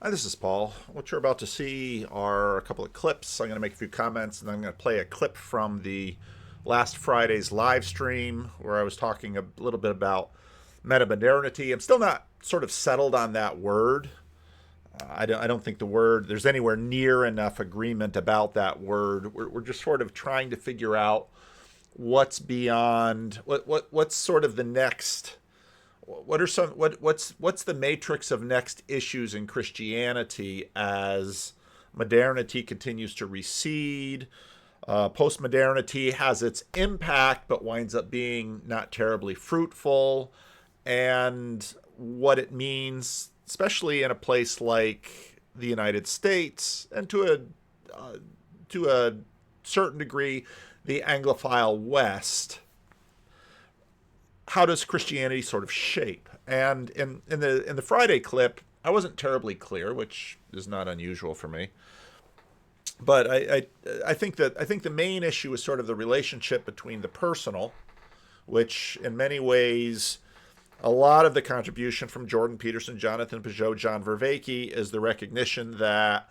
Hi, this is Paul. What you're about to see are a couple of clips. I'm going to make a few comments, and then I'm going to play a clip from the last Friday's live stream where I was talking a little bit about metamodernity. I'm still not sort of settled on that word. I don't think there's anywhere near enough agreement about that word. We're just sort of trying to figure out what's beyond, what's sort of the next what are some what's the matrix of next issues in Christianity as modernity continues to recede. Postmodernity has its impact, but winds up being not terribly fruitful, and what it means, especially in a place like the United States, and to a certain degree, the Anglophile West. How does Christianity sort of shape? And in the Friday clip, I wasn't terribly clear, which is not unusual for me. But I think the main issue is sort of the relationship between the personal, which in many ways a lot of the contribution from Jordan Peterson, Jonathan Pageau, John Vervaeke is the recognition that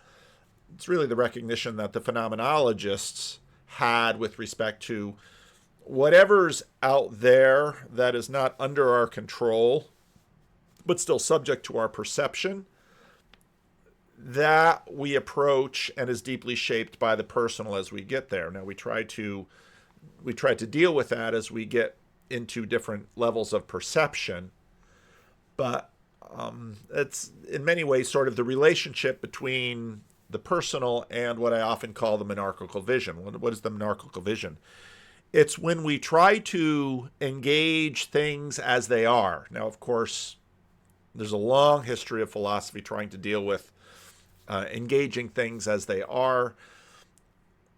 it's really the recognition that the phenomenologists had with respect to whatever's out there that is not under our control, but still subject to our perception, that we approach and is deeply shaped by the personal as we get there. Now we try to deal with that as we get into different levels of perception, but it's in many ways sort of the relationship between the personal and what I often call the monarchical vision. What is the monarchical vision? It's when we try to engage things as they are. Now, of course, there's a long history of philosophy trying to deal with engaging things as they are.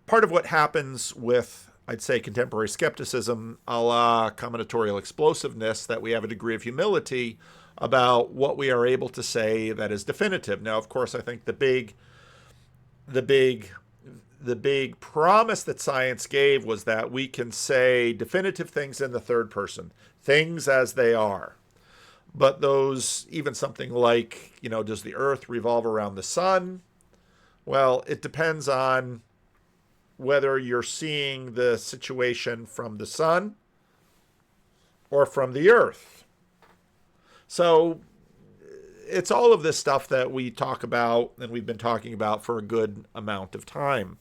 Part of what happens with, I'd say, contemporary skepticism, a la combinatorial explosiveness, that we have a degree of humility about what we are able to say that is definitive. Now, of course, I think the big promise that science gave was that we can say definitive things in the third person, things as they are. But those, even something like, does the earth revolve around the sun? Well, it depends on whether you're seeing the situation from the sun or from the earth. So it's all of this stuff that we talk about and we've been talking about for a good amount of time.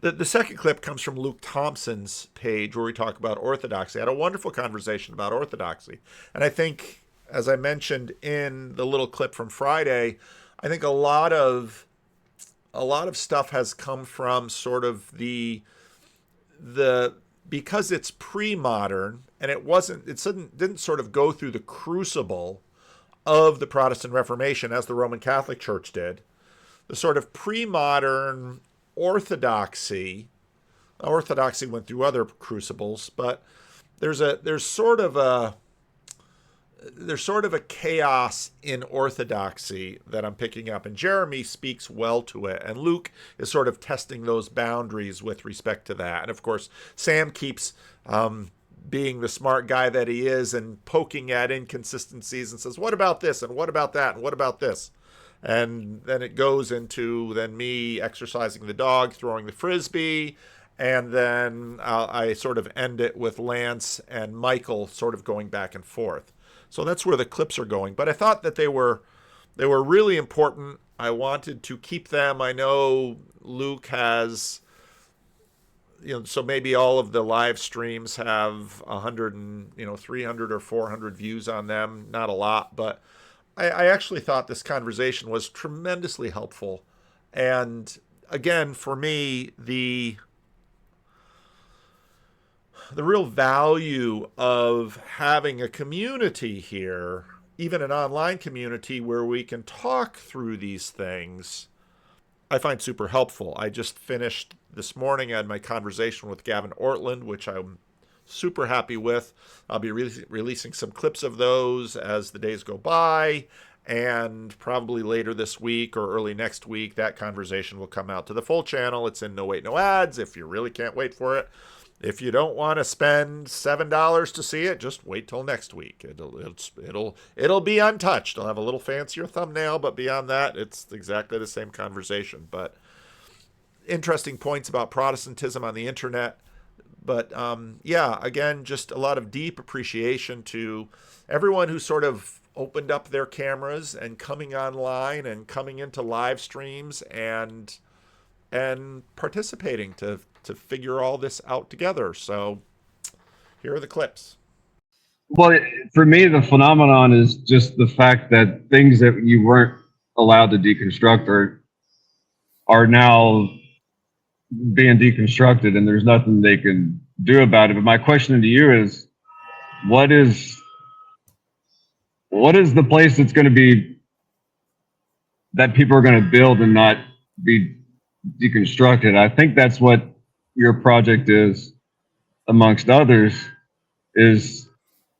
The second clip comes from Luke Thompson's page where we talk about orthodoxy. I had a wonderful conversation about orthodoxy. And I think, as I mentioned in the little clip from Friday, I think a lot of stuff has come from sort of the because it's pre-modern and it didn't sort of go through the crucible of the Protestant Reformation as the Roman Catholic Church did. The sort of pre-modern orthodoxy went through other crucibles, but there's sort of a chaos in orthodoxy that I'm picking up, and Jeremy speaks well to it, and Luke is sort of testing those boundaries with respect to that. And of course, Sam keeps being the smart guy that he is and poking at inconsistencies and says, what about this, and what about that, and what about this? And then it goes into me exercising the dog, throwing the frisbee, and then I sort of end it with Lance and Michael sort of going back and forth. So that's where the clips are going. But I thought that they were really important. I wanted to keep them. I know Luke has, so maybe all of the live streams have 100 and 300 or 400 views on them. Not a lot, but I actually thought this conversation was tremendously helpful. And again, for me, the real value of having a community here, even an online community where we can talk through these things, I find super helpful. I just finished this morning, I had my conversation with Gavin Ortland, which I'm super happy with. I'll be releasing some clips of those as the days go by, and probably later this week or early next week, that conversation will come out to the full channel. It's in No Wait No Ads if you really can't wait for it. If you don't want to spend $7 to see it, just wait till next week. It'll be untouched. It'll have a little fancier thumbnail, but beyond that, it's exactly the same conversation. But interesting points about Protestantism on the internet. But yeah, again, just a lot of deep appreciation to everyone who sort of opened up their cameras and coming online and coming into live streams and participating to figure all this out together. So here are the clips. Well, for me, the phenomenon is just the fact that things that you weren't allowed to deconstruct are now being deconstructed, and there's nothing they can do about it. But my question to you is, what is the place that's going to be that people are going to build and not be deconstructed? I think that's what your project is, amongst others, is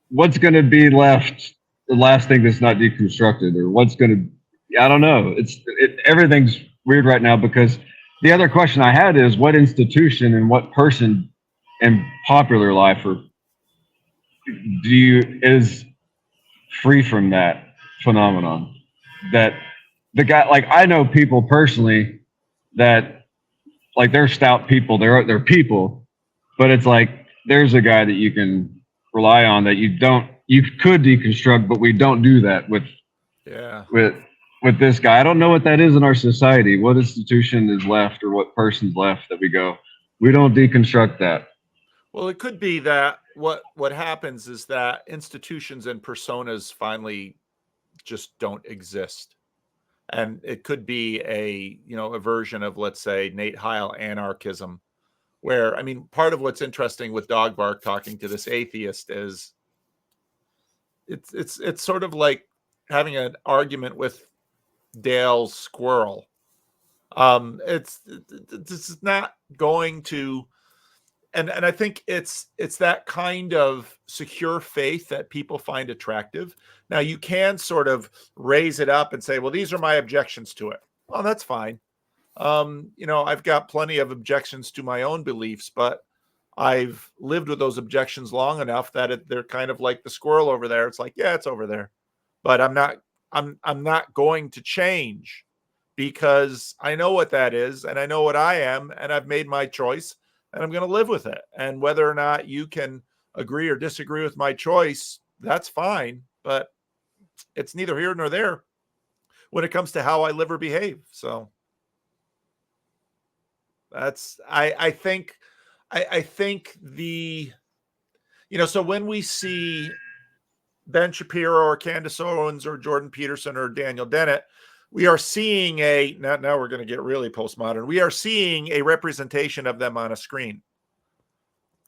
what's going to be left, the last thing that's not deconstructed, or what's going to, I don't know. Everything's weird right now, because the other question I had is, what institution and what person in popular life is free from that phenomenon? That the guy, like, I know people personally that, like, they're stout people, they're people, but it's like there's a guy that you can rely on that you could deconstruct, but we don't do that with this guy. I don't know what that is in our society. What institution is left, or what person's left that we don't deconstruct that? Well, it could be that what happens is that institutions and personas finally just don't exist. And it could be a version of, let's say, Nate Heil anarchism, where, I mean, part of what's interesting with Dog Bark talking to this atheist is it's sort of like having an argument with Dale's squirrel. This is not going to, and I think it's that kind of secure faith that people find attractive. Now, you can sort of raise it up and say, well, these are my objections to it. Well, that's fine. I've got plenty of objections to my own beliefs, but I've lived with those objections long enough that they're kind of like the squirrel over there. It's like, yeah, it's over there, but I'm not going to change, because I know what that is, and I know what I am, and I've made my choice, and I'm going to live with it. And whether or not you can agree or disagree with my choice, that's fine, but it's neither here nor there when it comes to how I live or behave. So that's, I think so when we see Ben Shapiro or Candace Owens or Jordan Peterson or Daniel Dennett, we are seeing now we're going to get really postmodern. We are seeing a representation of them on a screen.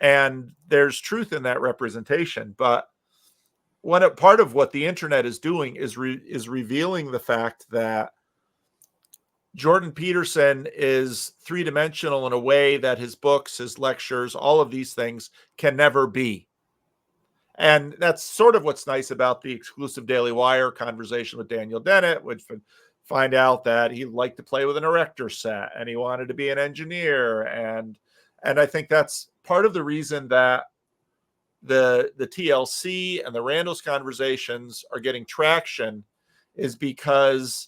And there's truth in that representation. But part of what the internet is doing is revealing the fact that Jordan Peterson is three-dimensional in a way that his books, his lectures, all of these things can never be. And that's sort of what's nice about the exclusive Daily Wire conversation with Daniel Dennett, which would find out that he liked to play with an erector set and he wanted to be an engineer. And I think that's part of the reason that the TLC and the Randall's conversations are getting traction, is because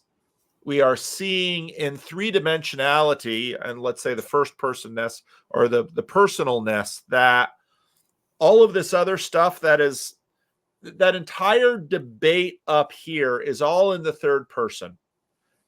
we are seeing in three-dimensionality, and let's say the first personness or the personalness, that all of this other stuff, that entire debate up here is all in the third person.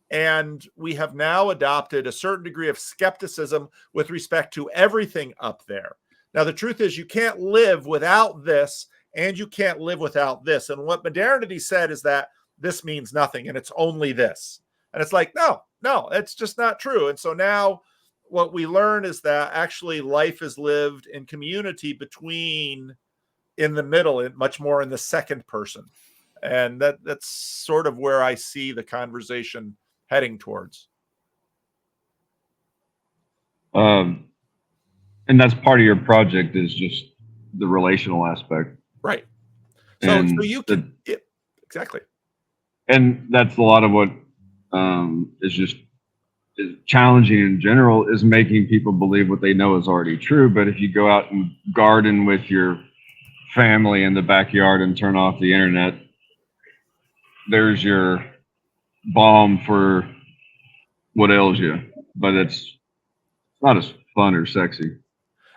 And we have now adopted a certain degree of skepticism with respect to everything up there. Now, the truth is, you can't live without this, and you can't live without this. And what modernity said is that this means nothing, and it's only this. And it's like, no, it's just not true. And so now what we learn is that actually life is lived in community in the middle, and much more in the second person. And that's sort of where I see the conversation heading towards. And that's part of your project, is just the relational aspect. Right. So you can, exactly. And that's a lot of what is just is challenging in general is making people believe what they know is already true. But if you go out and garden with your family in the backyard and turn off the internet, there's your balm for what ails you. But it's not as fun or sexy.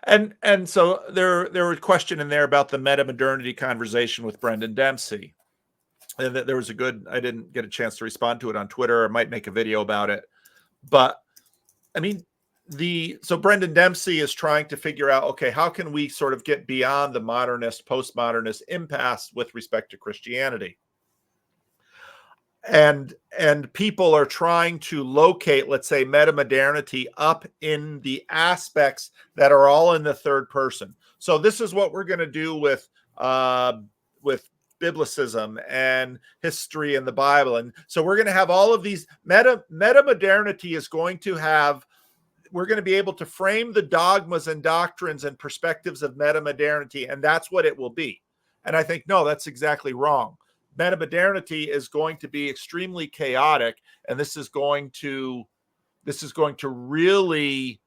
And so there was a question in there about the meta-modernity conversation with Brendan Dempsey. And there was I didn't get a chance to respond to it on Twitter. I might make a video about it. But I mean, so Brendan Dempsey is trying to figure out, okay, how can we sort of get beyond the modernist, postmodernist impasse with respect to Christianity? And people are trying to locate, let's say, meta-modernity up in the aspects that are all in the third person. So this is what we're going to do with biblicism and history and the Bible. And so we're going to have all of these meta-modernity is going to have, we're going to be able to frame the dogmas and doctrines and perspectives of meta-modernity, and that's what it will be. And I think, no, that's exactly wrong. Meta-modernity is going to be extremely chaotic, and this is going to really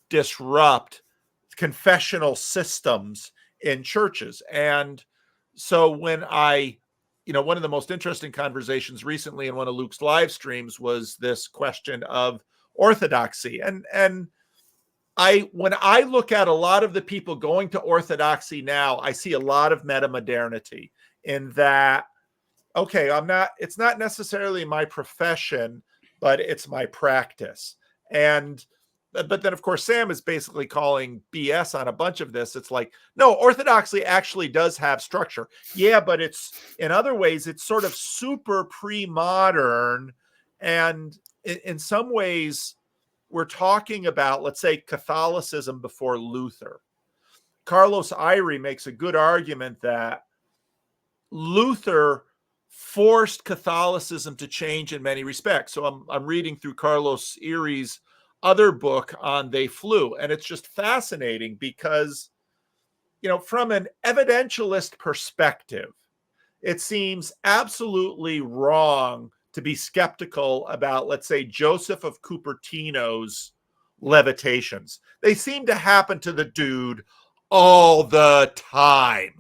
disrupt confessional systems in churches. And so when one of the most interesting conversations recently in one of Luke's live streams was this question of orthodoxy. And when I look at a lot of the people going to orthodoxy now, I see a lot of meta-modernity in that, okay, it's not necessarily my profession, but it's my practice. But then, of course, Sam is basically calling BS on a bunch of this. It's like, no, orthodoxy actually does have structure. Yeah, but it's, in other ways, it's sort of super pre-modern. And in some ways, we're talking about, let's say, Catholicism before Luther. Carlos Eyre makes a good argument that Luther forced Catholicism to change in many respects. So I'm reading through Carlos Eyre's other book on They Flew, and it's just fascinating because, from an evidentialist perspective, it seems absolutely wrong to be skeptical about, let's say, Joseph of Cupertino's levitations. They seem to happen to the dude all the time.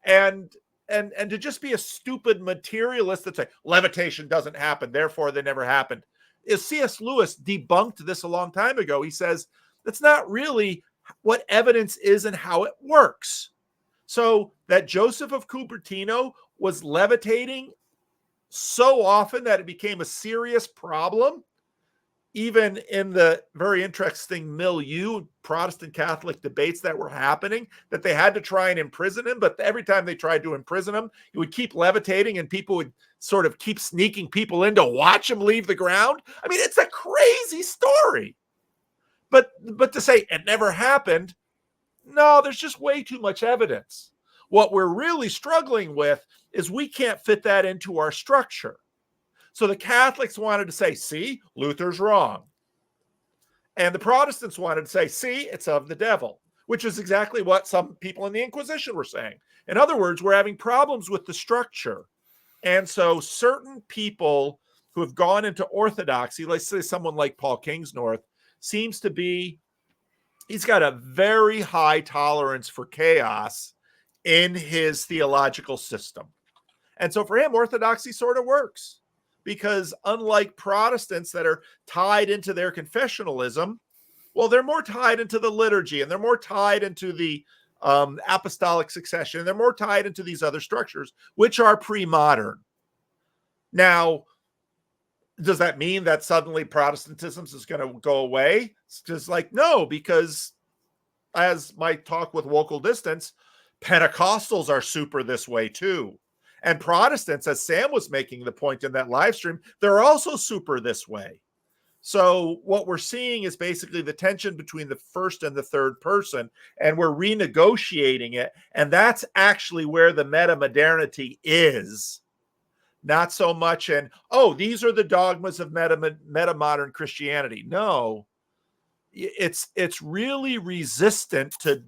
And to just be a stupid materialist that say levitation doesn't happen, therefore they never happened. C.S. Lewis debunked this a long time ago. He says that's not really what evidence is and how it works. So that Joseph of Cupertino was levitating so often that it became a serious problem, even in the very interesting milieu Protestant Catholic debates that were happening, that they had to try and imprison him. But every time they tried to imprison him, he would keep levitating and people would sort of keep sneaking people in to watch him leave the ground. I mean, it's a crazy story. But to say it never happened, no, there's just way too much evidence. What we're really struggling with is we can't fit that into our structure. So the Catholics wanted to say, see, Luther's wrong. And the Protestants wanted to say, see, it's of the devil, which is exactly what some people in the Inquisition were saying. In other words, we're having problems with the structure. And so certain people who have gone into orthodoxy, let's say someone like Paul Kingsnorth, seems to be, he's got a very high tolerance for chaos in his theological system. And so for him, orthodoxy sort of works. Because unlike Protestants that are tied into their confessionalism, well, they're more tied into the liturgy and they're more tied into the apostolic succession. And they're more tied into these other structures, which are pre-modern. Now, does that mean that suddenly Protestantism is going to go away? It's just like, no, because as my talk with Local Distance, Pentecostals are super this way too. And Protestants, as Sam was making the point in that live stream, they're also super this way. So what we're seeing is basically the tension between the first and the third person, and we're renegotiating it. And that's actually where the meta-modernity is. Not so much in, oh, these are the dogmas of meta-modern Christianity. No, it's really resistant to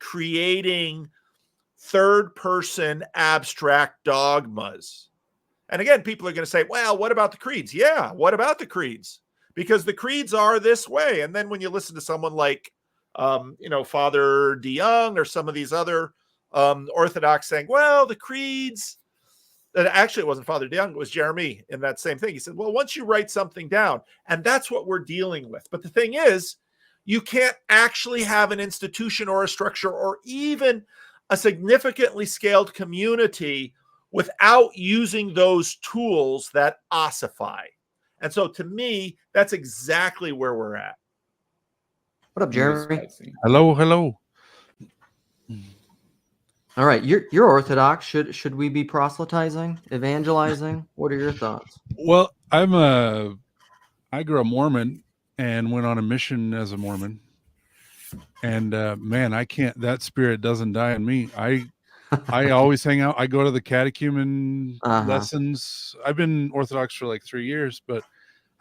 creating third-person abstract dogmas. And again, people are going to say, well, what about the creeds? Yeah, what about the creeds? because the creeds are this way. And then when you listen to someone like, Father DeYoung or some of these other Orthodox saying, well, the creeds, and actually it wasn't Father DeYoung, it was Jeremy in that same thing. He said, well, once you write something down, and that's what we're dealing with. But the thing is, you can't actually have an institution or a structure or even a significantly scaled community without using those tools that ossify. And so to me, that's exactly where we're at. What up, Jeremy? Hello. All right, you're Orthodox. Should we be proselytizing, evangelizing? What are your thoughts? Well, I grew up Mormon and went on a mission as a Mormon. And man, that spirit doesn't die in me. I always hang out. I go to the catechumen lessons. I've been Orthodox for like 3 years, but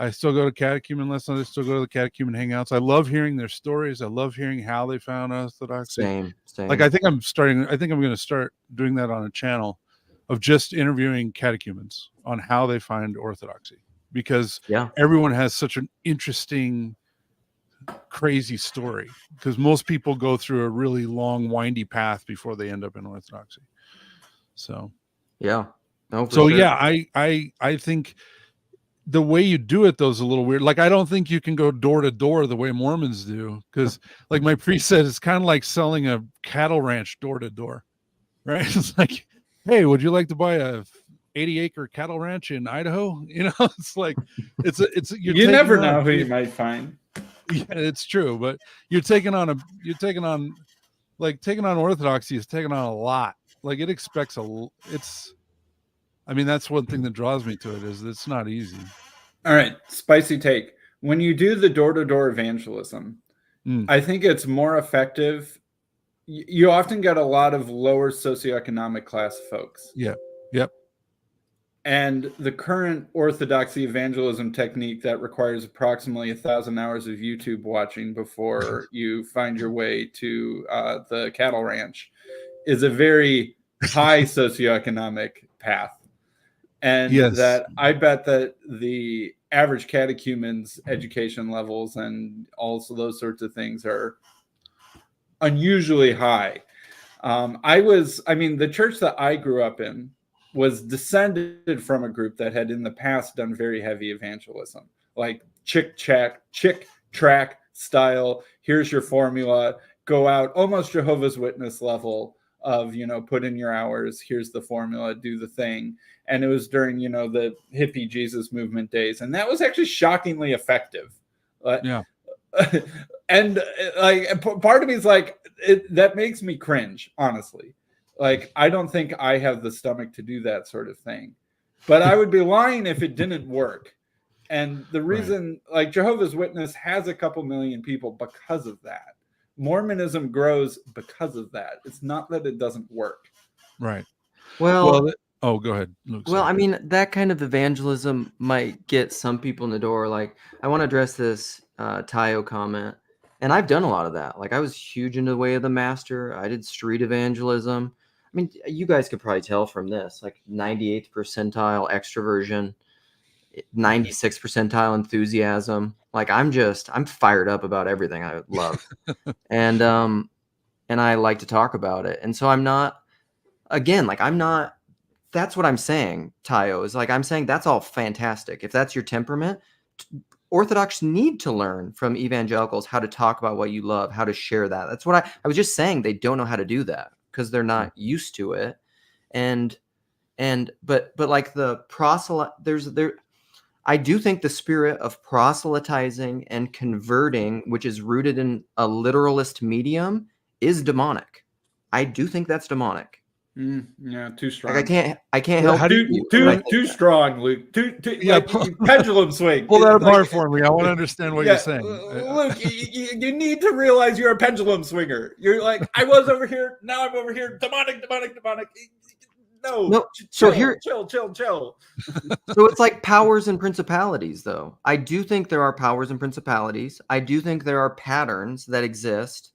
I still go to catechumen lessons. I still go to the catechumen hangouts. I love hearing their stories. I love hearing how they found Orthodoxy. Same. Like I think I'm going to start doing that on a channel of just interviewing catechumens on how they find Orthodoxy, because everyone has such an interesting, crazy story, because most people go through a really long, windy path before they end up in Orthodoxy. So I think the way you do it though is a little weird. Like, I don't think you can go door to door the way Mormons do, because like my priest said, it's kind of like selling a cattle ranch door to door, right? It's like, hey, would you like to buy a 80-acre cattle ranch in Idaho? It's like you never know who you might find. Yeah, it's true, but taking on Orthodoxy is taking on a lot. Like, it expects that's one thing that draws me to it, is it's not easy. All right, spicy take. When you do the door-to-door evangelism, I think it's more effective. You often get a lot of lower socioeconomic class folks. Yeah. Yep. And the current Orthodoxy evangelism technique that requires approximately 1,000 hours of YouTube watching before you find your way to the cattle ranch is a very high socioeconomic path. And that I bet that the average catechumen's education levels and also those sorts of things are unusually high. The church that I grew up in was descended from a group that had in the past done very heavy evangelism, like chick track style. Here's your formula, go out, almost Jehovah's Witness level of, put in your hours, here's the formula, do the thing. And it was during, the hippie Jesus movement days. And that was actually shockingly effective. And like, part of me is like, that makes me cringe, honestly. Like, I don't think I have the stomach to do that sort of thing, but I would be lying if it didn't work. And the reason, like, Jehovah's Witness has a couple million people because of that. Mormonism grows because of that. It's not that it doesn't work. Right. Well, go ahead, Luke. Well, that kind of evangelism might get some people in the door. Like, I want to address this Tayo comment. And I've done a lot of that. Like, I was huge into the Way of the Master. I did street evangelism. You guys could probably tell from this, like 98th percentile extroversion, 96th percentile enthusiasm. Like, I'm fired up about everything I love. And I like to talk about it. And so that's what I'm saying, Tayo, is like, I'm saying that's all fantastic. If that's your temperament, Orthodox need to learn from evangelicals how to talk about what you love, how to share that. That's what I was just saying. They don't know how to do that because they're not used to it. But like the I do think the spirit of proselytizing and converting, which is rooted in a literalist medium, is demonic. I do think that's demonic. Yeah, too strong. Like, I can't help too strong, Luke. Pendulum swing. Pull that apart for me. I want to understand what you're saying. Luke, you need to realize you're a pendulum swinger. You're like, I was over here, now I'm over here. Demonic. No. Chill. So it's like powers and principalities, though. I do think there are powers and principalities. I do think there are patterns that exist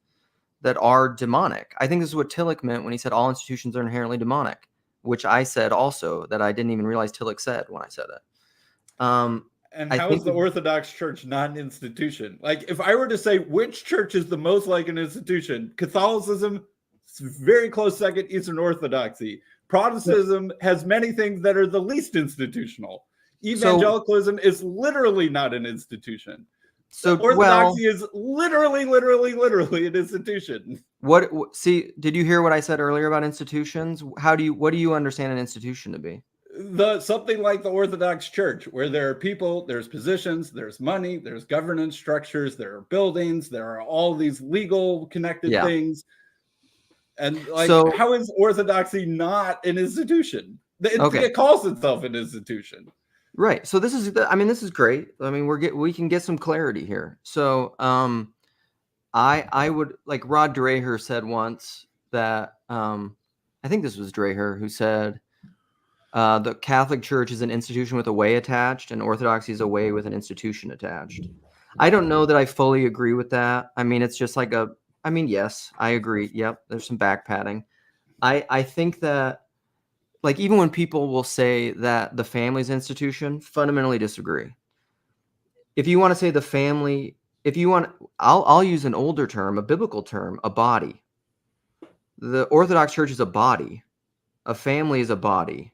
that are demonic. I think this is what Tillich meant when he said all institutions are inherently demonic, which I said also that I didn't even realize Tillich said when I said it. And I how think is the we- Orthodox Church not an institution? Like, if I were to say which church is the most like an institution, Catholicism is very close second, Eastern Orthodoxy. Protestantism has many things that are the least institutional. Evangelicalism is literally not an institution. So, Orthodoxy is literally an institution. see, did you hear what I said earlier about institutions? What do you understand an institution to be? Something like the Orthodox Church, where there are people, there's positions, there's money, there's governance structures, there are buildings, there are all these legal connected Yeah. things. And like, So- how is Orthodoxy not an institution? Okay. It calls itself an institution. Right. So this is great. I mean, we can get some clarity here. So, I would, like Rod Dreher said once that, I think this was Dreher who said, the Catholic Church is an institution with a way attached, and Orthodoxy is a way with an institution attached. I don't know that I fully agree with that. I mean, it's just like yes, I agree. Yep, there's some back padding. I think that, like, even when people will say that the family's institution, fundamentally disagree. If you want to say the family, I'll use an older term, a biblical term, a body. The Orthodox Church is a body. A family is a body.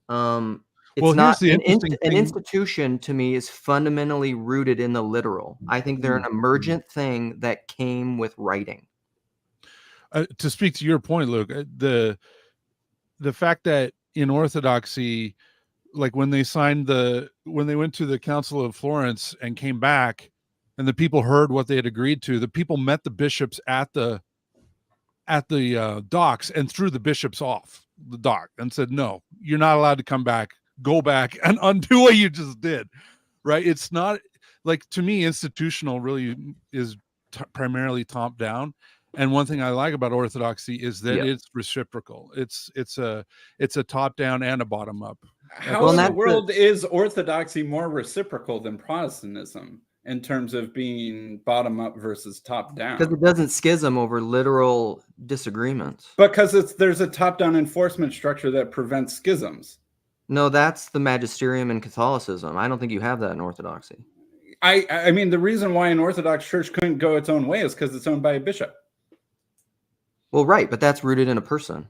It's Well, here's not the an interesting thing. institution. To me, is fundamentally rooted in the literal. I think they're an emergent thing that came with writing. To speak to your point, Luke, the fact that in Orthodoxy, like when they went to the Council of Florence and came back, and the people heard what they had agreed to, the people met the bishops at the docks and threw the bishops off the dock and said, "No, you're not allowed to come back. Go back and undo what you just did." Right? It's not, like, to me, institutional really is primarily top down. And one thing I like about Orthodoxy is that it's reciprocal. It's a top down and a bottom up. How in the world is Orthodoxy more reciprocal than Protestantism in terms of being bottom up versus top down? Because it doesn't schism over literal disagreements. Because there's a top down enforcement structure that prevents schisms. No, that's the magisterium in Catholicism. I don't think you have that in Orthodoxy. I mean, the reason why an Orthodox church couldn't go its own way is because it's owned by a bishop. Well, right, but that's rooted in a person.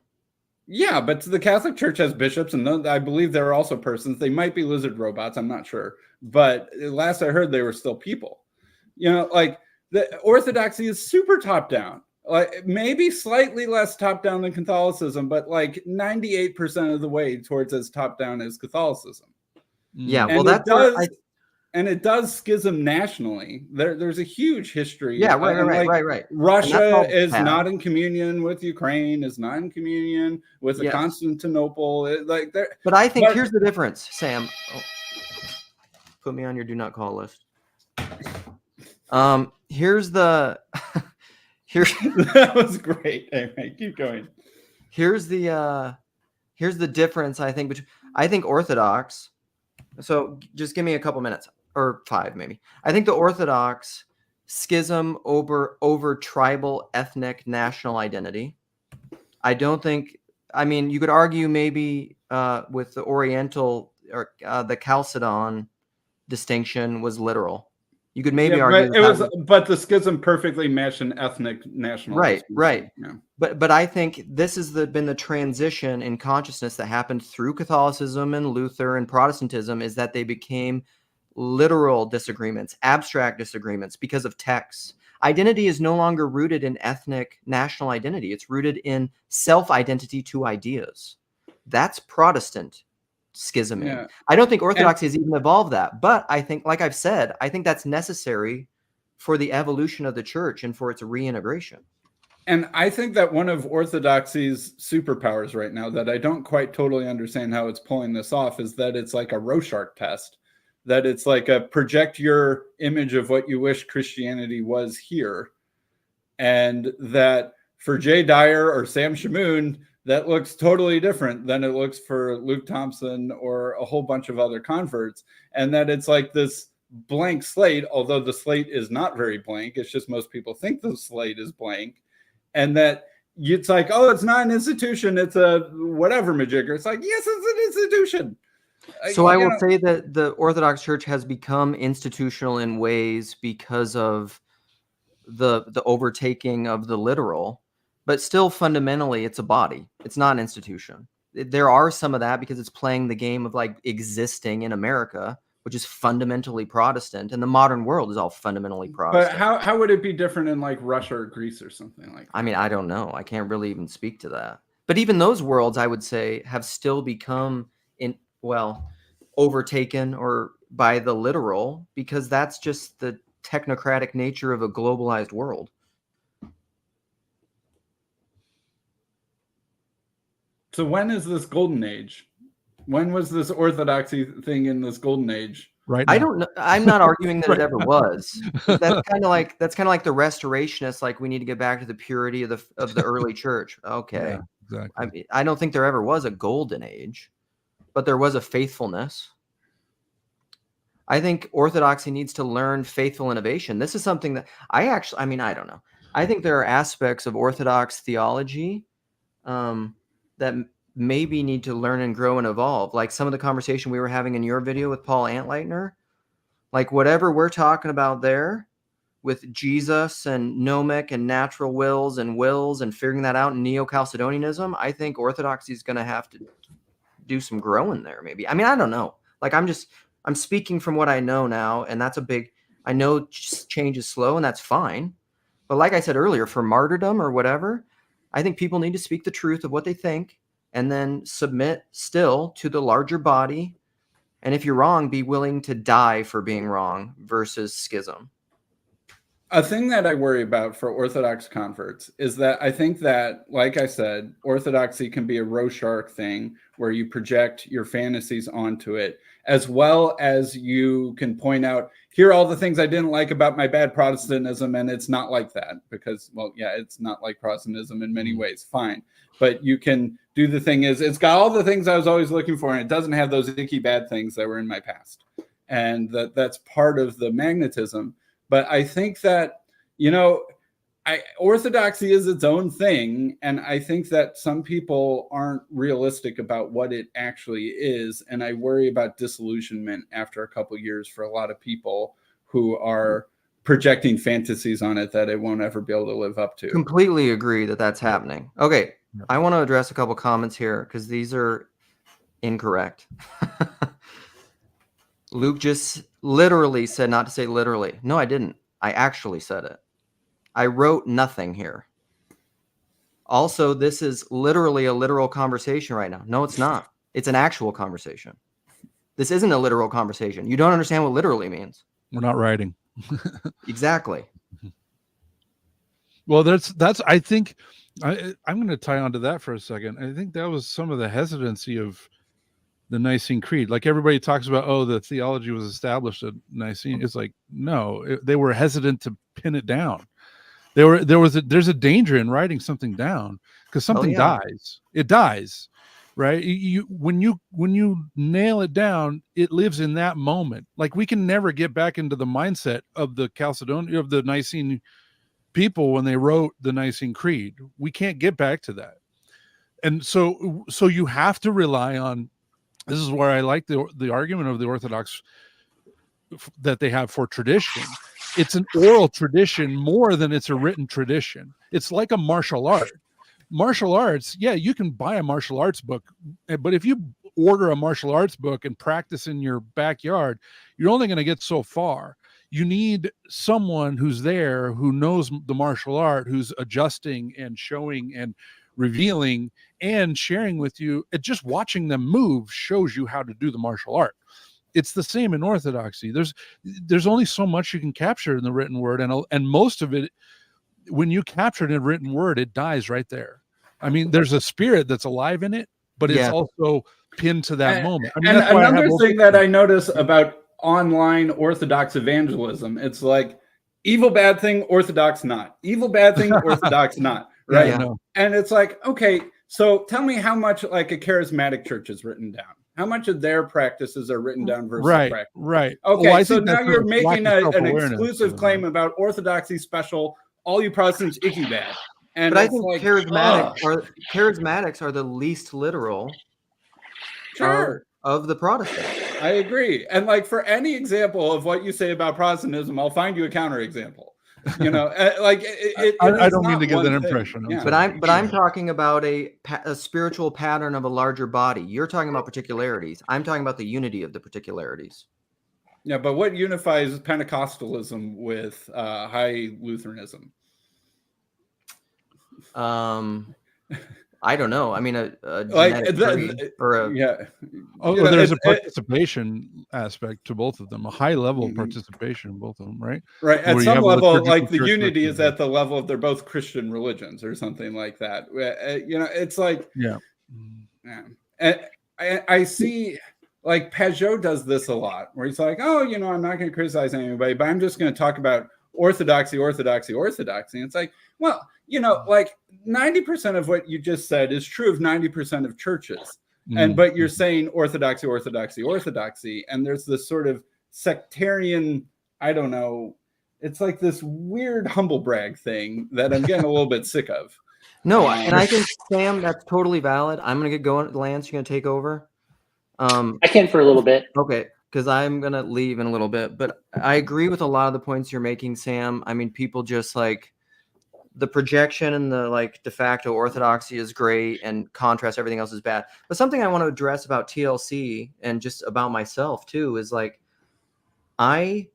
Yeah, but the Catholic Church has bishops, and I believe there are also persons. They might be lizard robots, I'm not sure. But last I heard, they were still people. You know, like, the Orthodoxy is super top down. Like, maybe slightly less top down than Catholicism, but like 98% of the way towards as top down as Catholicism. Yeah, And well, it does schism nationally. There's a huge history. Yeah, right. Russia is not in communion with Ukraine, is not in communion with Yes. Constantinople. But I think here's the difference, Sam. Oh, put me on your do not call list. Here's that was great. Anyway, keep going. Here's the difference, I think, between, I think Orthodox. So just give me a couple minutes, or 5 maybe. I think the Orthodox schism over tribal, ethnic, national identity. I don't think, I mean, you could argue maybe with the Oriental or the Chalcedon distinction was literal. You could maybe argue but the schism perfectly matched an ethnic national. Right. Yeah. But I think this has been the transition in consciousness that happened through Catholicism and Luther and Protestantism, is that they became literal disagreements, abstract disagreements because of texts. Identity is no longer rooted in ethnic national identity. It's rooted in self-identity to ideas. That's Protestant schisming. Yeah. I don't think Orthodoxy has even evolved that, but I think, like I've said, I think that's necessary for the evolution of the church and for its reintegration. And I think that one of Orthodoxy's superpowers right now, that I don't quite totally understand how it's pulling this off, is that it's like a Rorschach test, that it's like a project your image of what you wish Christianity was here. And that for Jay Dyer or Sam Shamoon, that looks totally different than it looks for Luke Thompson or a whole bunch of other converts. And that it's like this blank slate, although the slate is not very blank. It's just most people think the slate is blank. And that it's like, oh, it's not an institution. It's a whatever majigger. It's like, yes, it's an institution. So I you will know, say that the Orthodox Church has become institutional in ways because of the overtaking of the literal, but still fundamentally it's a body. It's not an institution. There are some of that because it's playing the game of like existing in America, which is fundamentally Protestant, and the modern world is all fundamentally but Protestant. how would it be different in like Russia or Greece or something like that? I mean, I don't know. I can't really even speak to that. But even those worlds, I would say, have still become overtaken or by the literal, because that's just the technocratic nature of a globalized world. So when is this golden age? When was this orthodoxy thing in this golden age? Right. I now. don't know. I'm not arguing that Right. it ever was. That's kind of like the restorationists. Like, we need to get back to the purity of the early church. Okay, Yeah, exactly. I don't think there ever was a golden age, but there was a faithfulness. I think Orthodoxy needs to learn faithful innovation. This is something that I don't know. I think there are aspects of Orthodox theology that maybe need to learn and grow and evolve. Like some of the conversation we were having in your video with Paul Antleitner, like whatever we're talking about there with Jesus and gnomic and natural wills and figuring that out in Neo-Chalcedonianism, I think Orthodoxy is going to have to do some growing there. Maybe. I mean, I don't know. Like I'm speaking from what I know now, and I know change is slow, and that's fine. But like I said earlier, for martyrdom or whatever, I think people need to speak the truth of what they think and then submit still to the larger body. And if you're wrong, be willing to die for being wrong versus schism. A thing that I worry about for Orthodox converts is that I think that, like I said, Orthodoxy can be a Rorschach thing where you project your fantasies onto it, as well as you can point out, here are all the things I didn't like about my bad Protestantism, and it's not like that because, well, yeah, it's not like Protestantism in many ways, fine. But you can do the thing is, it's got all the things I was always looking for, and it doesn't have those icky bad things that were in my past. And that's part of the magnetism. But I think that, Orthodoxy is its own thing. And I think that some people aren't realistic about what it actually is. And I worry about disillusionment after a couple of years for a lot of people who are projecting fantasies on it that it won't ever be able to live up to. Completely agree that that's happening. Okay, I want to address a couple comments here because these are incorrect. Luke just literally said not to say literally. No, I didn't. I actually said it. I wrote nothing here. Also, this is literally a literal conversation right now. No, it's not. It's an actual conversation. This isn't a literal conversation. You don't understand what literally means. We're not writing. Exactly. Well, that's I think I'm going to tie onto that for a second. I think that was some of the hesitancy of the Nicene Creed. Like everybody talks about, oh, the theology was established at Nicene. It's like, no, they were hesitant to pin it down. There's a danger in writing something down because something dies. It dies, right? When you nail it down, it lives in that moment. Like we can never get back into the mindset of the Nicene people when they wrote the Nicene Creed. We can't get back to that. And so you have to rely on, this is where I like the argument of the Orthodox that they have for tradition. It's an oral tradition more than it's a written tradition. It's like a martial art. Martial arts, yeah, you can buy a martial arts book, but if you order a martial arts book and practice in your backyard, you're only going to get so far. You need someone who's there, who knows the martial art, who's adjusting and showing and revealing and sharing with you. Just watching them move shows you how to do the martial art. It's the same in Orthodoxy. There's only so much you can capture in the written word, and most of it, when you capture it in written word, it dies right there. I mean, there's a spirit that's alive in it, but it's also pinned to that moment. I mean, and another thing that I notice about online Orthodox evangelism, it's like evil bad thing, Orthodox not. Evil bad thing, Orthodox not. Right? Yeah. And it's like, okay, so tell me how much like a charismatic church is written down. How much of their practices are written down versus practice? Right. Okay, so now you're making an exclusive claim about Orthodoxy special, all you Protestants icky bad. And but I think charismatics are the least literal of the Protestant. I agree. And like for any example of what you say about Protestantism, I'll find you a counterexample. You know, like I is don't mean not to give one that thing. impression. I'm Yeah. sorry. But I'm talking about a spiritual pattern of a larger body. You're talking about particularities. I'm talking about the unity of the particularities. Yeah, but what unifies Pentecostalism with high Lutheranism? I don't know. I mean, a Like genetic tree or a yeah. Oh, You know, there's a it's- participation aspect to both of them, a high level participation in both of them, right? right. At Where you some have a level, liturgical like the church unity versus is at the level of they're both Christian religions or something like that. You know, it's like yeah. yeah. And I see like Pajot does this a lot where he's like, oh, you know, I'm not going to criticize anybody, but I'm just going to talk about orthodoxy. And it's like, well, you know, like 90% of what you just said is true of 90% of churches. And but you're saying orthodoxy. And there's this sort of sectarian, I don't know, it's like this weird humble brag thing that I'm getting a little bit sick of. No, and I think, Sam, that's totally valid. I'm gonna get going. Lance, you're gonna take over. I can for a little bit. Okay, because I'm gonna leave in a little bit. But I agree with a lot of the points you're making, Sam. I mean, people just like the projection and the like de facto orthodoxy is great and contrast everything else is bad. But something I want to address about TLC and just about myself too is like I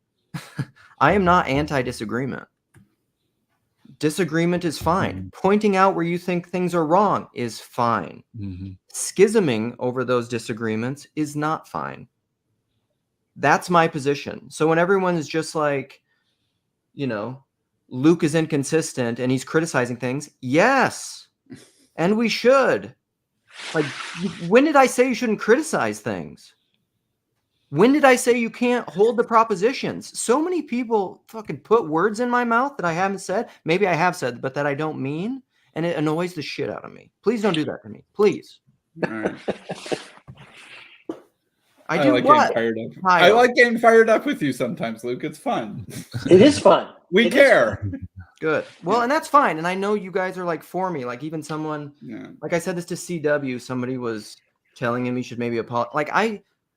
am not anti-disagreement. Disagreement is fine. Pointing out where you think things are wrong is fine. Schisming over those disagreements is not fine. That's my position. So when everyone is just like, you know, Luke is inconsistent and he's criticizing things, yes, and we should. Like, when did I say you shouldn't criticize things? When did I say you can't hold the propositions? So many people fucking put words in my mouth that I haven't said. Maybe I have said, but that I don't mean. And it annoys the shit out of me. Please don't do that to me. Please. All right. I do like what? getting fired up. Hi, I like getting fired up with you sometimes, Luke. It's fun. It is fun. We It is care. Good. Well, and that's fine. And I know you guys are like for me. Like even someone, Yeah. like I said this to CW, somebody was telling him he should maybe apologize. Like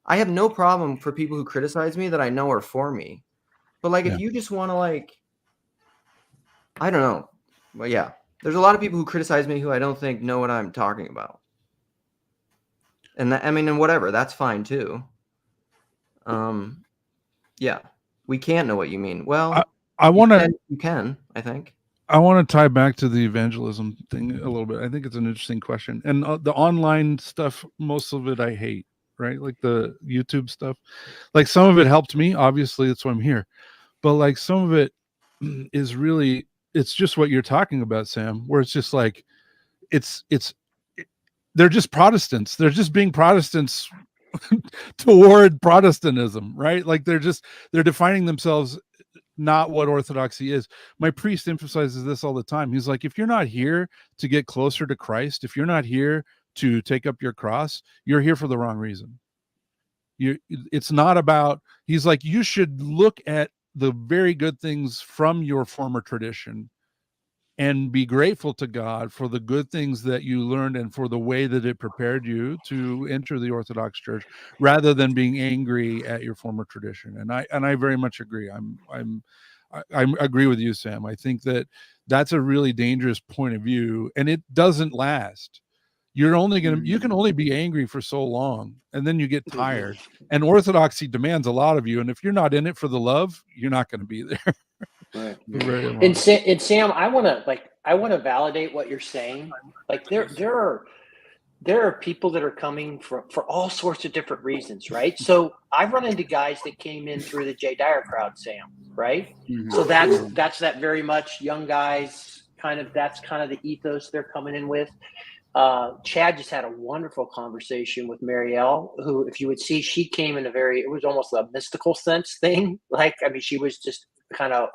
I have no problem for people who criticize me that I know are for me. But like if you just want to like, I don't know. Well, yeah. There's a lot of people who criticize me who I don't think know what I'm talking about. And that, I mean, and whatever, that's fine too. Yeah. We can't know what you mean. Well, I want to. you can, I think. I want to tie back to the evangelism thing a little bit. I think it's an interesting question. And the online stuff, most of it I hate, right? Like the YouTube stuff. Like some of it helped me. Obviously, that's why I'm here. But like some of it is really, it's just what you're talking about, Sam, where it's just like, they're just Protestants. They're just being Protestants toward Protestantism, right? Like they're defining themselves not what orthodoxy is. My priest emphasizes this all the time. He's like, if you're not here to get closer to Christ, if you're not here to take up your cross, you're here for the wrong reason. It's not about, he's like, you should look at the very good things from your former tradition and be grateful to God for the good things that you learned and for the way that it prepared you to enter the Orthodox Church, rather than being angry at your former tradition. And I very much agree. I agree with you, Sam. I think that that's a really dangerous point of view, and it doesn't last. You can only be angry for so long, and then you get tired. And Orthodoxy demands a lot of you, and if you're not in it for the love, you're not going to be there. Right. And Sam, I want to validate what you're saying. Like there are people that are coming for all sorts of different reasons, right? So I've run into guys that came in through the Jay Dyer crowd, Sam, right? Mm-hmm. So that's that very much young guys that's kind of the ethos they're coming in with. Chad just had a wonderful conversation with Marielle, who, if you would see, she came in it was almost a mystical sense thing. Like, I mean, she was just kind of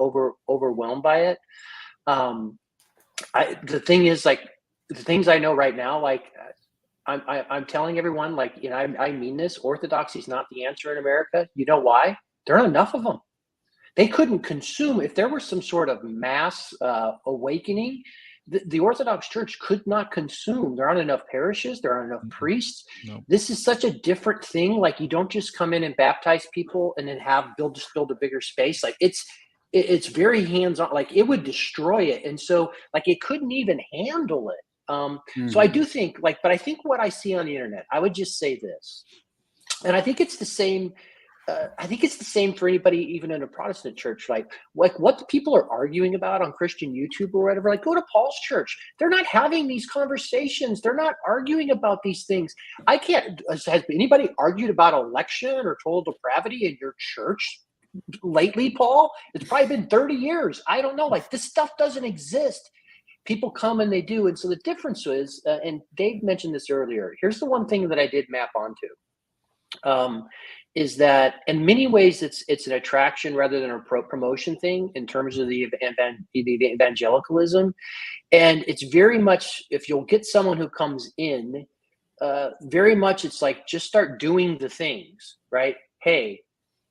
overwhelmed by it. The thing is, like, the things I know right now, like, I'm telling everyone, like, you know, I mean this, orthodoxy is not the answer in America. You know why? There aren't enough of them. They couldn't consume, if there was some sort of mass awakening, the Orthodox Church could not consume. There aren't enough parishes. There aren't enough priests. No. This is such a different thing. Like, you don't just come in and baptize people and then build a bigger space. Like, it's very hands-on. Like, it would destroy it. And so, like, it couldn't even handle it. So I do think, like, but I think what I see on the internet, I would just say this, and I think it's the same. I think it's the same for anybody, even in a Protestant church. Like what people are arguing about on Christian YouTube or whatever. Like, go to Paul's church. They're not having these conversations. They're not arguing about these things. I can't. Has anybody argued about election or total depravity in your church lately, Paul? It's probably been 30 years. I don't know. Like, this stuff doesn't exist. People come and they do. And so the difference is, and Dave mentioned this earlier, here's the one thing that I did map onto, is that in many ways it's an attraction rather than a promotion thing in terms of the evangelicalism. And it's very much, if you'll get someone who comes in, very much it's like, just start doing the things, right? Hey,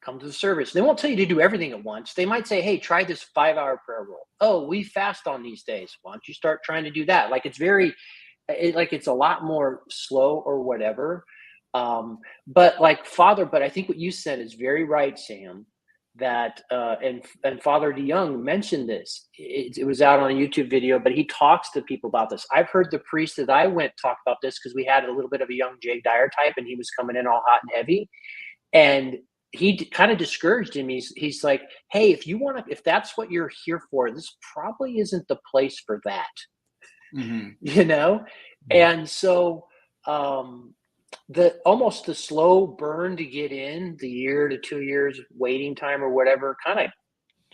come to the service. They won't tell you to do everything at once. They might say, hey, try this 5-hour prayer rule. Oh, we fast on these days. Why don't you start trying to do that? Like, it's very, it's a lot more slow or whatever. But I think what you said is very right, Sam, that, and Father DeYoung mentioned this. It was out on a YouTube video, but he talks to people about this. I've heard the priest that I went talk about this because we had a little bit of a young Jay Dyer type, and he was coming in all hot and heavy. And he kind of discouraged him. He's like, hey, if that's what you're here for, this probably isn't the place for that, you know? And so, almost the slow burn to get in, the year to 2 years waiting time or whatever, kind of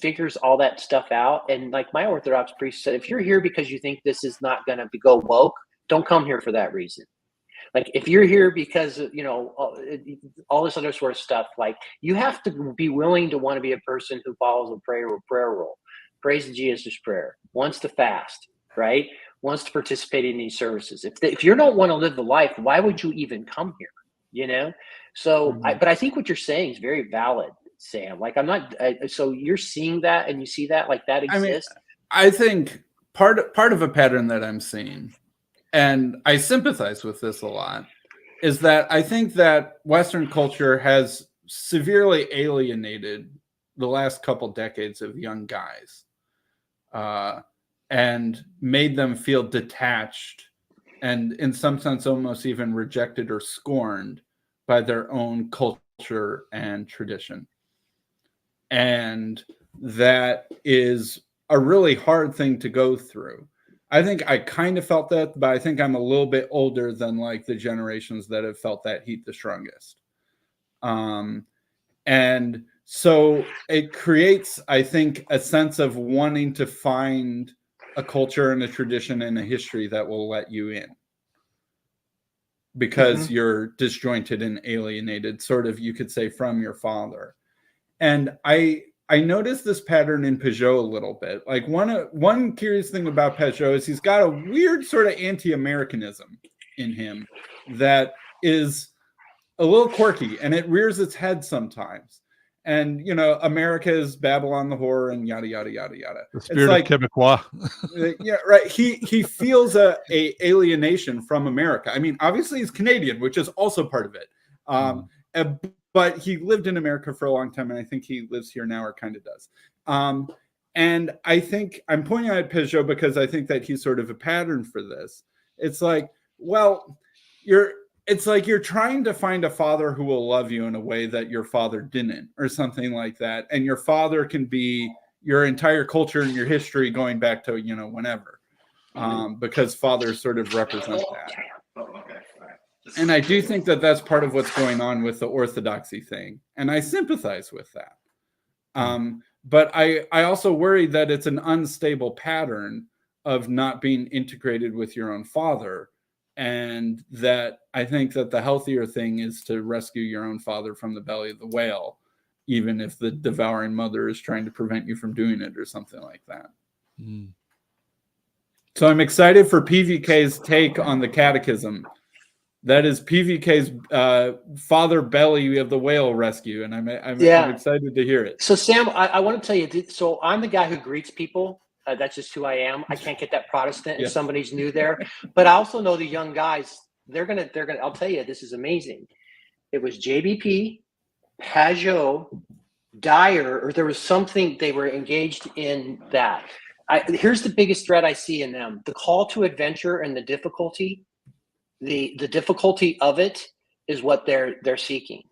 figures all that stuff out. And like my Orthodox priest said, if you're here because you think this is not going to go woke, don't come here for that reason. Like, if you're here because, all this other sort of stuff, like, you have to be willing to want to be a person who follows a prayer rule, prays the Jesus prayer, wants to fast, right? Wants to participate in these services. If you don't want to live the life, why would you even come here? So, but I think what you're saying is very valid, Sam. Like, I'm not. So you're seeing that, and you see that, like, that exists. I think part of a pattern that I'm seeing, and I sympathize with this a lot, is that I think that Western culture has severely alienated the last couple decades of young guys. And made them feel detached and, in some sense, almost even rejected or scorned by their own culture and tradition. And that is a really hard thing to go through. I think I kind of felt that, but I think I'm a little bit older than like the generations that have felt that heat the strongest. And so it creates, I think, a sense of wanting to find a culture and a tradition and a history that will let you in, because you're disjointed and alienated, sort of, you could say, from your father. And I noticed this pattern in Pageau a little bit. Like, one curious thing about Pageau is he's got a weird sort of anti-Americanism in him that is a little quirky, and it rears its head sometimes. And, America is Babylon the whore and yada, yada, yada, yada. The spirit of Quebecois. Yeah, right. He feels a alienation from America. I mean, obviously he's Canadian, which is also part of it. But he lived in America for a long time, and I think he lives here now, or kind of does. And I think I'm pointing out Pageau because I think that he's sort of a pattern for this. It's like, well, it's like you're trying to find a father who will love you in a way that your father didn't, or something like that. And your father can be your entire culture and your history going back to, whenever, because fathers sort of represent that. And I do think that that's part of what's going on with the orthodoxy thing. And I sympathize with that. But I also worry that it's an unstable pattern of not being integrated with your own father. And that I think that the healthier thing is to rescue your own father from the belly of the whale, even if the devouring mother is trying to prevent you from doing it or something like that. So I'm excited for PVK's take on the catechism. That is PVK's father belly of the whale rescue. And I'm excited to hear it. So Sam, I want to tell you, so I'm the guy who greets people That's just who I am. I can't get that Protestant Yeah. and somebody's new there. But I also know the young guys, they're gonna, I'll tell you, this is amazing. It was JBP, Pajot, Dyer, or there was something they were engaged in that. Here's the biggest threat I see in them: the call to adventure and the difficulty. The difficulty of it is what they're seeking.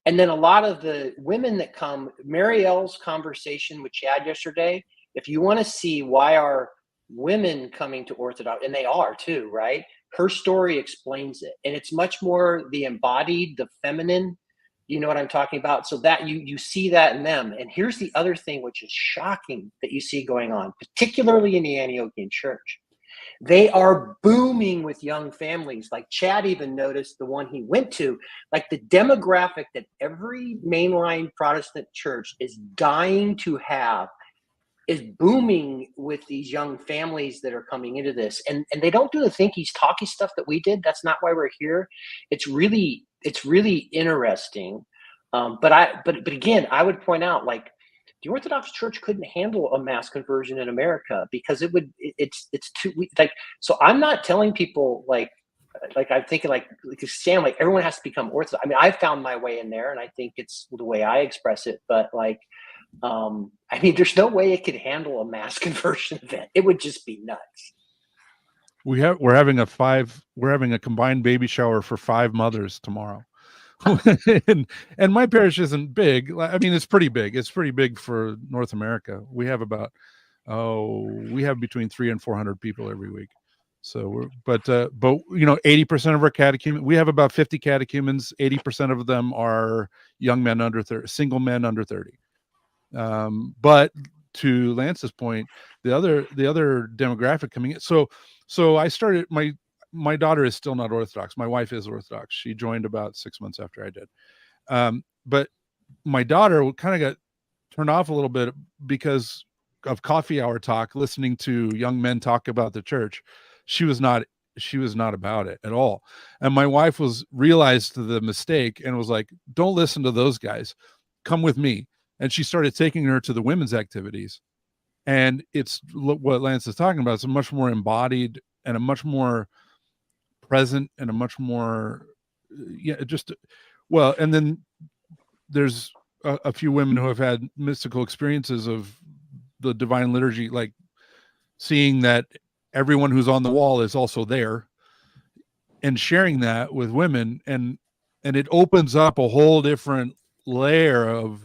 And then a lot of the women that come, Marielle's conversation with Chad yesterday, if you want to see why are women coming to Orthodox, and they are too, right? Her story explains it. And it's much more the embodied, the feminine, you know what I'm talking about? So that you see that in them. And here's the other thing, which is shocking that you see going on, particularly in the Antiochian church. They are booming with young families. Like Chad even noticed the one he went to, like the demographic that every mainline Protestant church is dying to have is booming with these young families that are coming into this. And they don't do the thinky, talky stuff that we did. That's not why we're here. It's really interesting. But again, I would point out, like, the Orthodox Church couldn't handle a mass conversion in America because it's too like. So I'm not telling people like I'm thinking like Sam, like everyone has to become Orthodox. I mean, I found my way in there, and I think it's the way I express it. But like, I mean, there's no way it could handle a mass conversion event. It would just be nuts. We're having a combined baby shower for 5 mothers tomorrow. and my parish isn't big. I mean, it's pretty big. It's pretty big for North America. We have between 300 and 400 people every week. So but 80% of our catechumen, we have about 50 catechumens. 80% of them are young men under 30, single men under 30. But to Lance's point, the other demographic coming in. So I started, my daughter is still not Orthodox. My wife is Orthodox. She joined about 6 months after I did. But my daughter kind of got turned off a little bit because of coffee hour talk, listening to young men talk about the church. She was not about it at all. And my wife realized the mistake and was like, don't listen to those guys. Come with me. And she started taking her to the women's activities. And it's what Lance is talking about. It's a much more embodied and a much more present and a much more, and then there's a few women who have had mystical experiences of the divine liturgy, like seeing that everyone who's on the wall is also there and sharing that with women. And it opens up a whole different layer of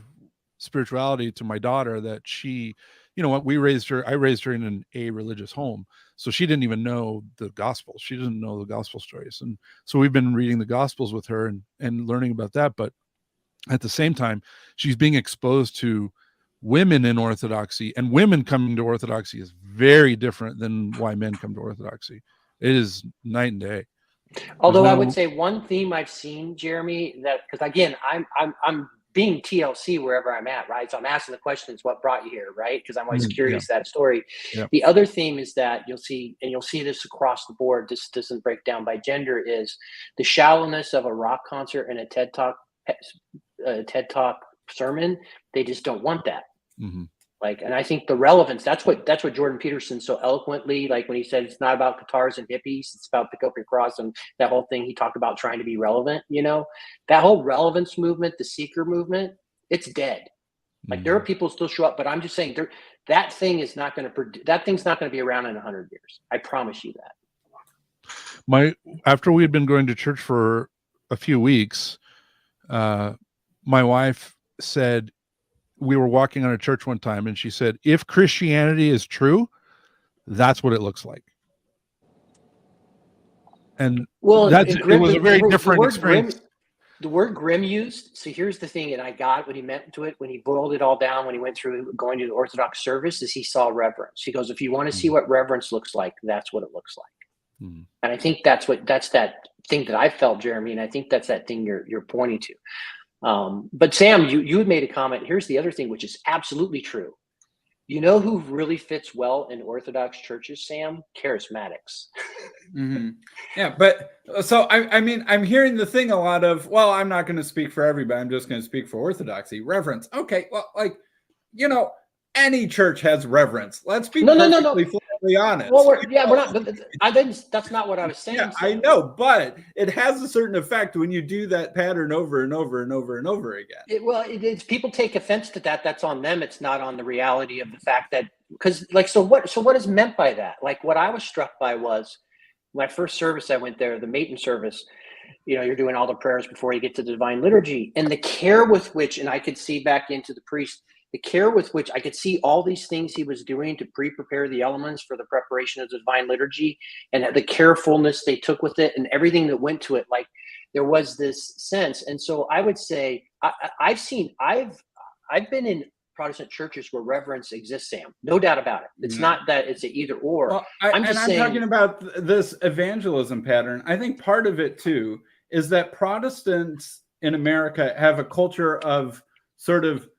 spirituality to my daughter that she, I raised her in an religious home. So she didn't even know the gospel. She didn't know the gospel stories. And so we've been reading the gospels with her and learning about that. But at the same time, she's being exposed to women in Orthodoxy, and women coming to Orthodoxy is very different than why men come to Orthodoxy. It is night and day. Although I would say one theme I've seen, Jeremy, that, because again, I'm being TLC wherever I'm at, right? So I'm asking the questions, what brought you here, right? Because I'm always curious that story. Yeah. The other theme is that you'll see this across the board. This doesn't break down by gender. Is the shallowness of a rock concert and a TED Talk sermon. They just don't want that. Mm-hmm. Like, and I think the relevance, that's what Jordan Peterson so eloquently, like when he said it's not about guitars and hippies, it's about pick up your cross, and that whole thing, he talked about trying to be relevant, that whole relevance movement, the seeker movement, it's dead. Like there are people still show up, but I'm just saying that thing's not going to be around in 100 years. I promise you that. After we had been going to church for a few weeks, my wife said, we were walking on a church one time, and she said, if Christianity is true, that's what it looks like. And it was a very different experience. The word grim used. So here's the thing, and I got what he meant to it when he boiled it all down, when he went through going to the Orthodox service, is he saw reverence. He goes, if you want to see what reverence looks like, that's what it looks like. Mm-hmm. And I think that's that thing that I felt, Jeremy, and I think that's that thing you're pointing to. But Sam, you had made a comment. Here's the other thing, which is absolutely true. You know who really fits well in Orthodox churches, Sam? Charismatics. Mm-hmm. Yeah, but so I mean, I'm hearing the thing a lot of, well, I'm not going to speak for everybody. I'm just going to speak for Orthodoxy. Reverence. Okay, well, like, any church has reverence. Let's be No. perfectly flatly honest. Well, we're not. But I didn't. That's not what I was saying. Yeah, so. I know, but it has a certain effect when you do that pattern over and over and over and over again. It's people take offense to that. That's on them. It's not on the reality of the fact that because so what is meant by that? Like what I was struck by was my first service I went there, the Maton service. You're doing all the prayers before you get to the divine liturgy, and the care with which, and I could see back into the priest, the care with which I could see all these things he was doing to prepare the elements for the preparation of the divine liturgy, and the carefulness they took with it, and everything that went to it. Like there was this sense, and so I would say I've been in Protestant churches where reverence exists, Sam. No doubt about it. It's not that it's an either or. Well, I'm talking about this evangelism pattern. I think part of it too is that Protestants in America have a culture of sort of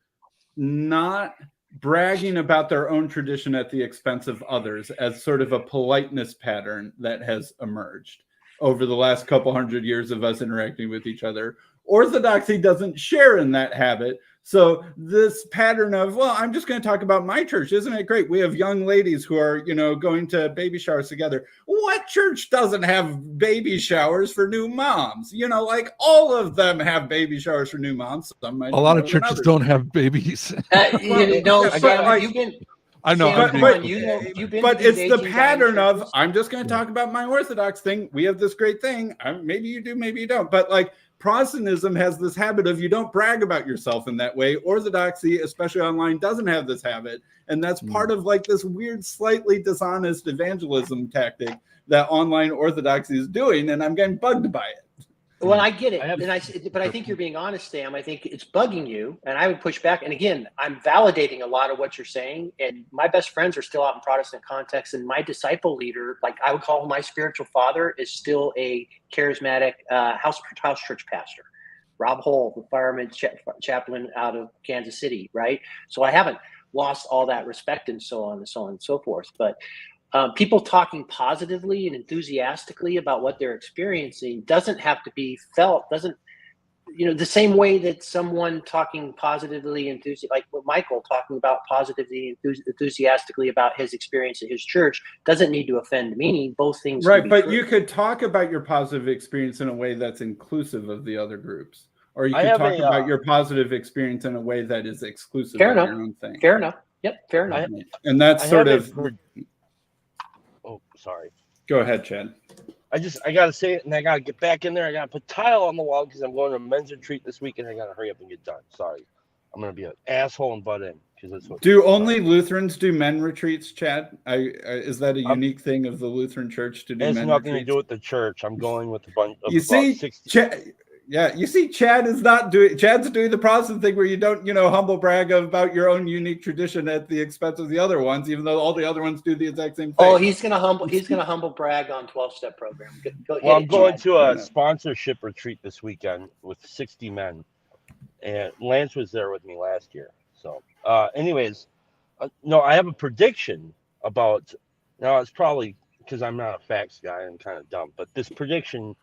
not bragging about their own tradition at the expense of others as sort of a politeness pattern that has emerged over the last couple hundred years of us interacting with each other. Orthodoxy doesn't share in that habit. So this pattern of, well, I'm just going to talk about my church. Isn't it great? We have young ladies who are, going to baby showers together. What church doesn't have baby showers for new moms? Like all of them have baby showers for new moms. Some might A lot of more than churches others. don't have babies. Sam, you've been. I know. Sam, I'm come being- on, you've been But to these it's the Asian pattern Zion of, churches. I'm just going to talk about my Orthodox thing. We have this great thing. Maybe you do, maybe you don't. But like Protestantism has this habit of you don't brag about yourself in that way. Orthodoxy, especially online, doesn't have this habit. And that's part of like this weird, slightly dishonest evangelism tactic that online Orthodoxy is doing. And I'm getting bugged by it. Well, I get it, but I think you're being honest, Sam. I think it's bugging you, and I would push back. And again, I'm validating a lot of what you're saying. And my best friends are still out in Protestant context, and my disciple leader, like I would call him my spiritual father, is still a charismatic house church pastor, Rob Hole, the fireman chaplain out of Kansas City, right? So I haven't lost all that respect and so on and so on and so forth, but. People talking positively and enthusiastically about what they're experiencing doesn't have to be felt, the same way that someone talking positively, like Michael talking about positively, enthusiastically about his experience at his church doesn't need to offend me. Both things. Right, but true. you could talk about your positive experience in a way that's inclusive of the other groups. Or you could talk about your positive experience in a way that is exclusive of your own thing. Fair enough. Yep, fair enough. And that's sort of... Oh, sorry. Go ahead, Chad. I gotta say it, and I gotta get back in there. I gotta put tile on the wall because I'm going to a men's retreat this week, and I gotta hurry up and get done. Sorry, I'm gonna be an asshole and butt in because that's what. Do only Lutherans do men retreats, Chad? Is that a unique thing of the Lutheran Church to do? It has men nothing retreats? to do with the church. I'm going with a bunch of. You see, 60... Chad is not doing. Chad's doing the Protestant thing where you don't, humble brag about your own unique tradition at the expense of the other ones, even though all the other ones do the exact same thing. Oh, he's gonna humble brag on 12-step program. I'm going to a sponsorship retreat this weekend with 60 men, and Lance was there with me last year. So, anyways, no, I have a prediction about. Now it's probably because I'm not a facts guy and kind of dumb, but this prediction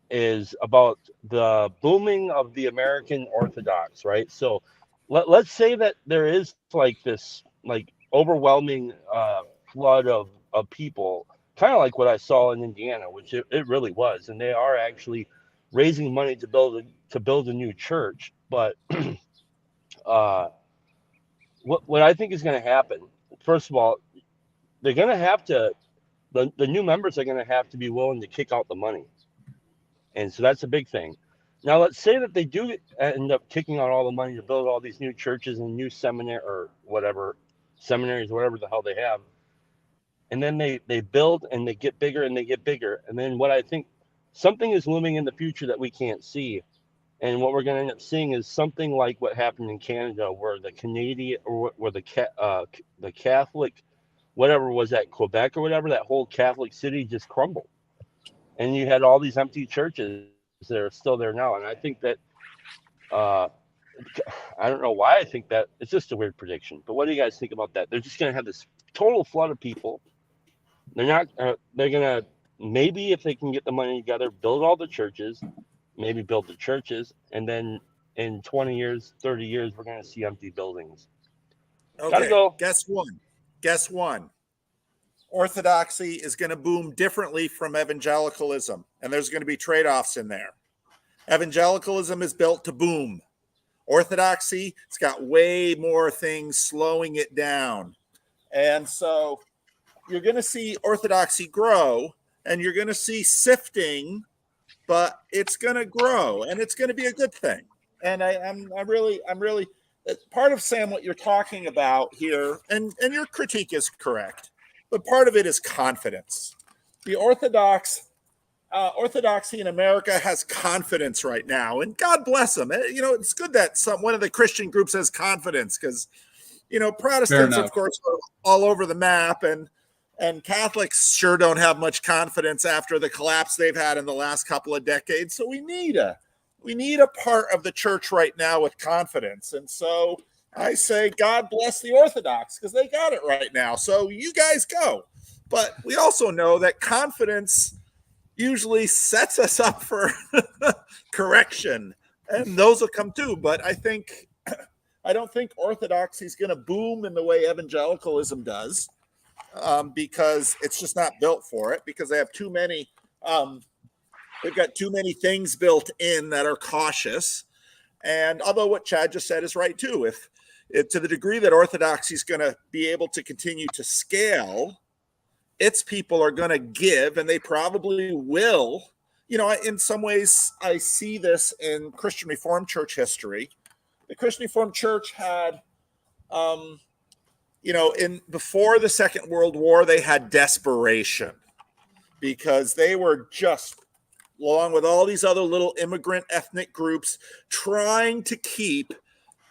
is about the booming of the American Orthodox, right? So let's say that there is like this like overwhelming flood of people, kind of like what I saw in Indiana, which it really was, and they are actually raising money to build a new church. But what I think is going to happen, first of all, they're going to have to the new members are going to have to be willing to kick out the money. And so that's a big thing. Now, let's say that they do end up kicking out all the money to build all these new churches and new seminaries, whatever the hell they have. And then they build and they get bigger and they get bigger. And then what I think something is looming in the future that we can't see. And what we're going to end up seeing is something like what happened in Canada, where the Canadian or where the Catholic, whatever was that, Quebec or whatever, that whole Catholic city just crumbled. And you had all these empty churches that are still there now. And I think that, I don't know why I think that. It's just a weird prediction. But what do you guys think about that? They're just going to have this total flood of people. They're going to, maybe if they can get the money together, build all the churches, maybe build the churches. And then in 20 years, 30 years, we're going to see empty buildings. Gotta Okay, go. guess one. Guess one. Orthodoxy is going to boom differently from evangelicalism, and there's going to be trade offs in there. Evangelicalism is built to boom. Orthodoxy, it's got way more things slowing it down. And so you're going to see orthodoxy grow, and you're going to see sifting, but it's going to grow, and it's going to be a good thing. And I'm really part of, Sam, what you're talking about here, and your critique is correct, but part of it is confidence. The orthodoxy in America has confidence right now, and God bless them. It's good that one of the Christian groups has confidence, because Protestants, of course, are all over the map, and Catholics sure don't have much confidence after the collapse they've had in the last couple of decades. So we need a part of the church right now with confidence. And so I say, God bless the Orthodox, because they got it right now. So you guys go. But we also know that confidence usually sets us up for correction, and those will come too. But I don't think Orthodoxy is going to boom in the way evangelicalism does, because it's just not built for it, because they have too many. They've got too many things built in that are cautious. And although what Chad just said is right too, if to the degree that Orthodoxy is going to be able to continue to scale, its people are going to give, and they probably will. In some ways, I see this in Christian Reformed Church history. The Christian Reformed Church had, before the Second World War, they had desperation, because they were just, along with all these other little immigrant ethnic groups, trying to keep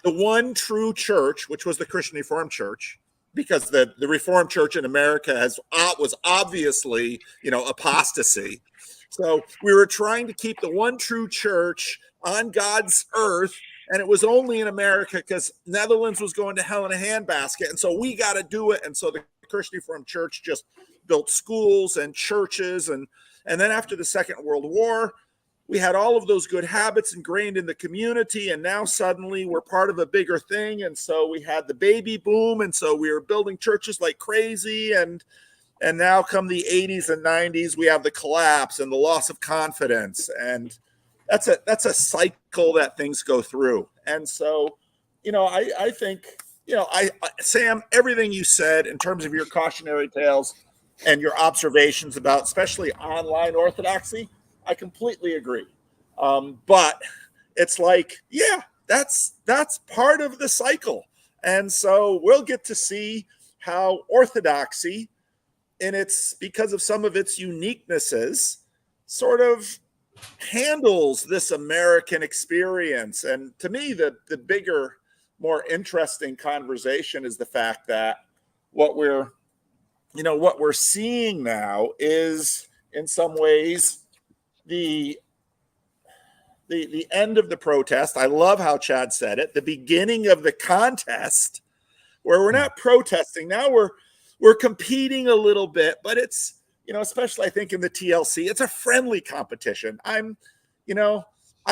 the one true church, which was the Christian Reformed Church, because the Reformed Church in America was obviously, apostasy. So we were trying to keep the one true church on God's earth, and it was only in America because Netherlands was going to hell in a handbasket, and so we got to do it. And so the Christian Reformed Church just built schools and churches, and then after the Second World War, we had all of those good habits ingrained in the community, and now suddenly we're part of a bigger thing. And so we had the baby boom, and so we were building churches like crazy, and now come the 80s and 90s, we have the collapse and the loss of confidence, and that's a cycle that things go through. And so, I think, Sam, everything you said in terms of your cautionary tales and your observations about especially online orthodoxy, I completely agree. But it's like, yeah, that's part of the cycle. And so we'll get to see how orthodoxy, because of some of its uniquenesses, sort of handles this American experience. And to me, the bigger, more interesting conversation is the fact that what we're seeing now is, in some ways, the end of the protest. I love how Chad said it. The beginning of the contest, where we're not protesting. Now we're competing a little bit, but it's, especially I think in the TLC, it's a friendly competition. I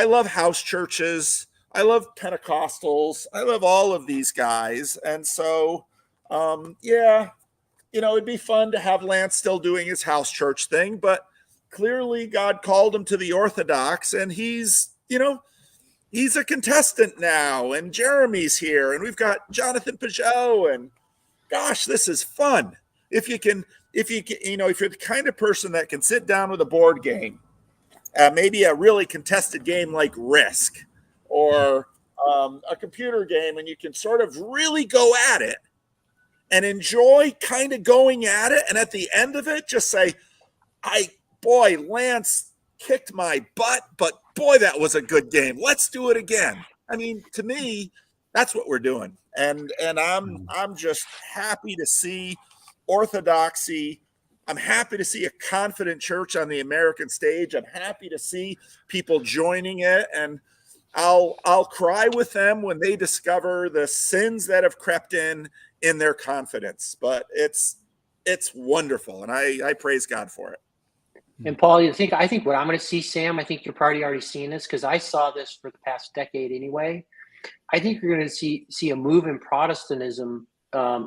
love house churches. I love Pentecostals. I love all of these guys. And so, it'd be fun to have Lance still doing his house church thing, but clearly God called him to the Orthodox, and he's a contestant now, and Jeremy's here, and we've got Jonathan Pajot, and gosh, this is fun. If you're the kind of person that can sit down with a board game, maybe a really contested game like Risk, or a computer game, and you can sort of really go at it and enjoy kind of going at it, and at the end of it, just say, boy, Lance kicked my butt, but boy, that was a good game. Let's do it again. I mean, to me, that's what we're doing. And I'm just happy to see orthodoxy. I'm happy to see a confident church on the American stage. I'm happy to see people joining it. And I'll cry with them when they discover the sins that have crept in their confidence. But it's wonderful. And I praise God for it. And Paul, I think what I'm going to see, Sam, I think you're probably already seeing this, because I saw this for the past decade anyway. I think you're going to see a move in Protestantism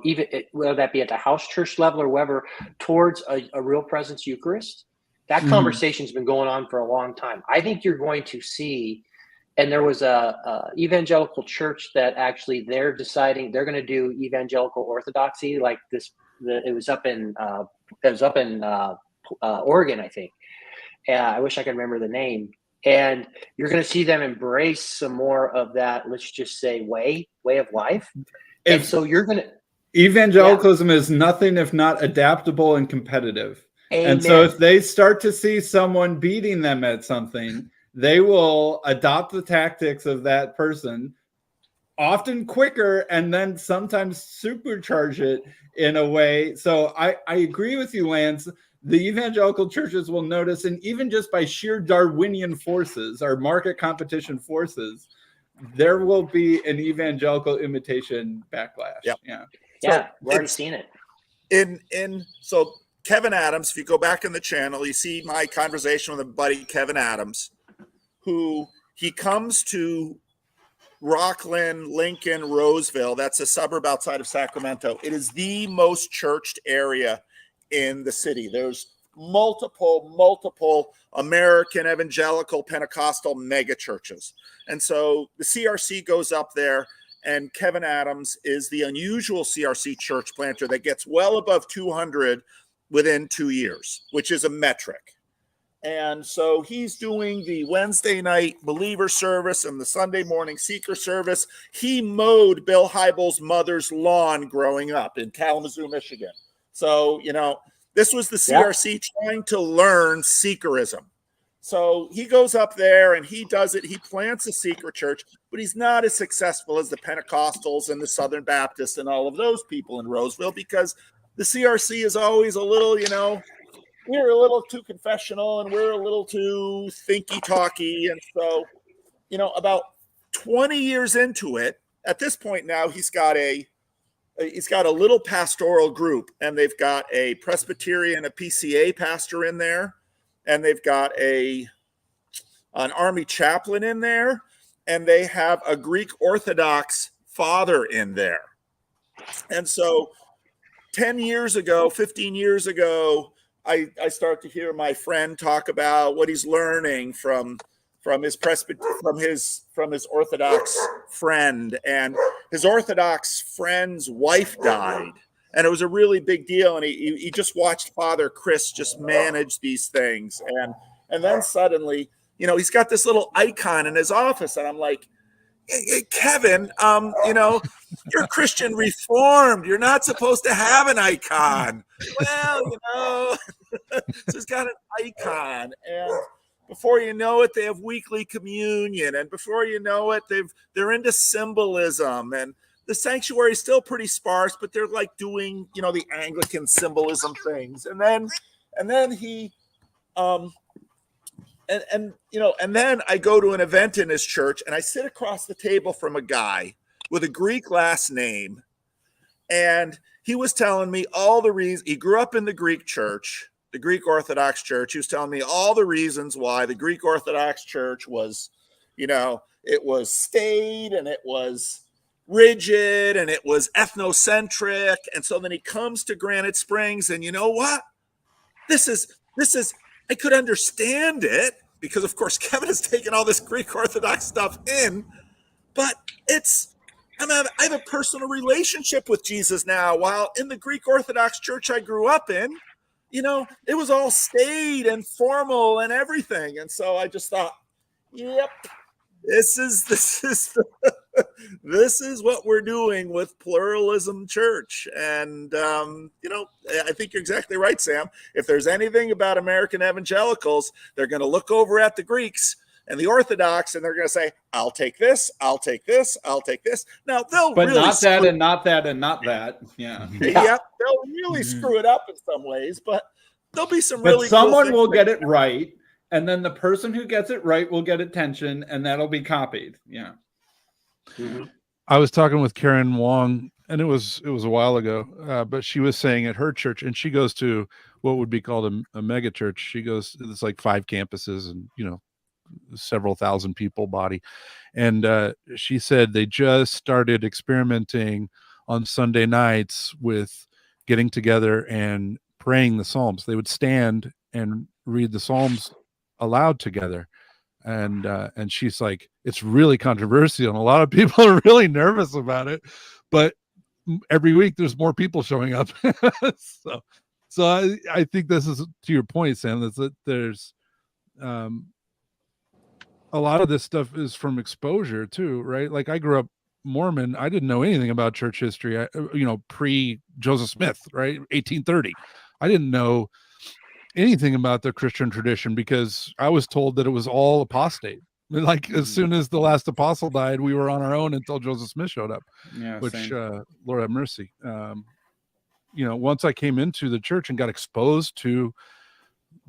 even whether that be at the house church level or wherever, towards a real presence Eucharist. That conversation's been going on for a long time. I think you're going to see, and there was a evangelical church that actually they're deciding they're going to do evangelical orthodoxy like this. It was up in Oregon, I think. I wish I could remember the name. And you're going to see them embrace some more of that, let's just say, way of life. And so you're going to... Evangelicalism is nothing if not adaptable and competitive. Amen. And so if they start to see someone beating them at something, they will adopt the tactics of that person, often quicker, and then sometimes supercharge it in a way. So I agree with you, Lance. The evangelical churches will notice, and even just by sheer Darwinian forces, our market competition forces, there will be an evangelical imitation backlash. Yep. Yeah, we're already seeing it. So Kevin Adams, if you go back in the channel, you see my conversation with a buddy, Kevin Adams, who he comes to Rockland, Lincoln, Roseville. That's a suburb outside of Sacramento. It is the most churched area in the city. There's multiple American evangelical Pentecostal mega churches. And so the CRC goes up there, and Kevin Adams is the unusual CRC church planter that gets well above 200 within 2 years, which is a metric. And so he's doing the Wednesday night believer service and the Sunday morning seeker service. He mowed Bill Hybels' mother's lawn growing up in Kalamazoo, Michigan. So, this was the CRC trying to learn seekerism. So he goes up there and he does it. He plants a seeker church, but he's not as successful as the Pentecostals and the Southern Baptists and all of those people in Roseville, because the CRC is always a little, we're a little too confessional and we're a little too thinky-talky. And so, about 20 years into it, at this point now, he's got a little pastoral group, and they've got a Presbyterian, a PCA pastor in there, and they've got an Army chaplain in there, and they have a Greek Orthodox father in there. And so 10 years ago, 15 years ago, I start to hear my friend talk about what he's learning from his Orthodox friend, and his Orthodox friend's wife died, and it was a really big deal. And he just watched Father Chris just manage these things, and then suddenly, he's got this little icon in his office, and I'm like, hey, Kevin, you're Christian Reformed. You're not supposed to have an icon. Well, so he's got an icon, and before you know it, they have weekly communion, and before you know it, they're into symbolism, and the sanctuary is still pretty sparse, but they're like doing, the Anglican symbolism things, and then he, and then I go to an event in his church, and I sit across the table from a guy with a Greek last name, and he was telling me all the reasons. He grew up in the Greek church, the Greek Orthodox Church. He was telling me all the reasons why the Greek Orthodox Church was, it was staid, and it was rigid, and it was ethnocentric. And so then he comes to Granite Springs, and you know what? This is, I could understand it, because of course Kevin has taken all this Greek Orthodox stuff in, but I have a personal relationship with Jesus now, while in the Greek Orthodox Church I grew up in, it was all staid and formal and everything. And so I just thought, yep, this is what we're doing with Pluralism Church. And, I think you're exactly right, Sam. If there's anything about American evangelicals, they're going to look over at the Greeks and the Orthodox, and they're going to say, I'll take this, I'll take this, I'll take this. Now, they'll but really not that and not that and not that. Yeah. Yeah, they'll really screw it up in some ways, but there'll be some But really someone cool will get it right, and then the person who gets it right will get attention, and that'll be copied. Yeah. Mm-hmm. I was talking with Karen Wong, and it was a while ago, but she was saying at her church, and she goes to what would be called a mega church. She goes, it's like 5 campuses and, several thousand people body. And she said they just started experimenting on Sunday nights with getting together and praying the Psalms. They would stand and read the Psalms aloud together. And she's like, it's really controversial, and a lot of people are really nervous about it, but every week there's more people showing up. so I think this is to your point, Sam, that there's a lot of this stuff is from exposure too, right? Like I grew up Mormon. I didn't know anything about church history, pre Joseph Smith, right? 1830. I didn't know anything about the Christian tradition because I was told that it was all apostate. Like as soon as the last apostle died, we were on our own until Joseph Smith showed up. Yeah, which Lord have mercy. Once I came into the church and got exposed to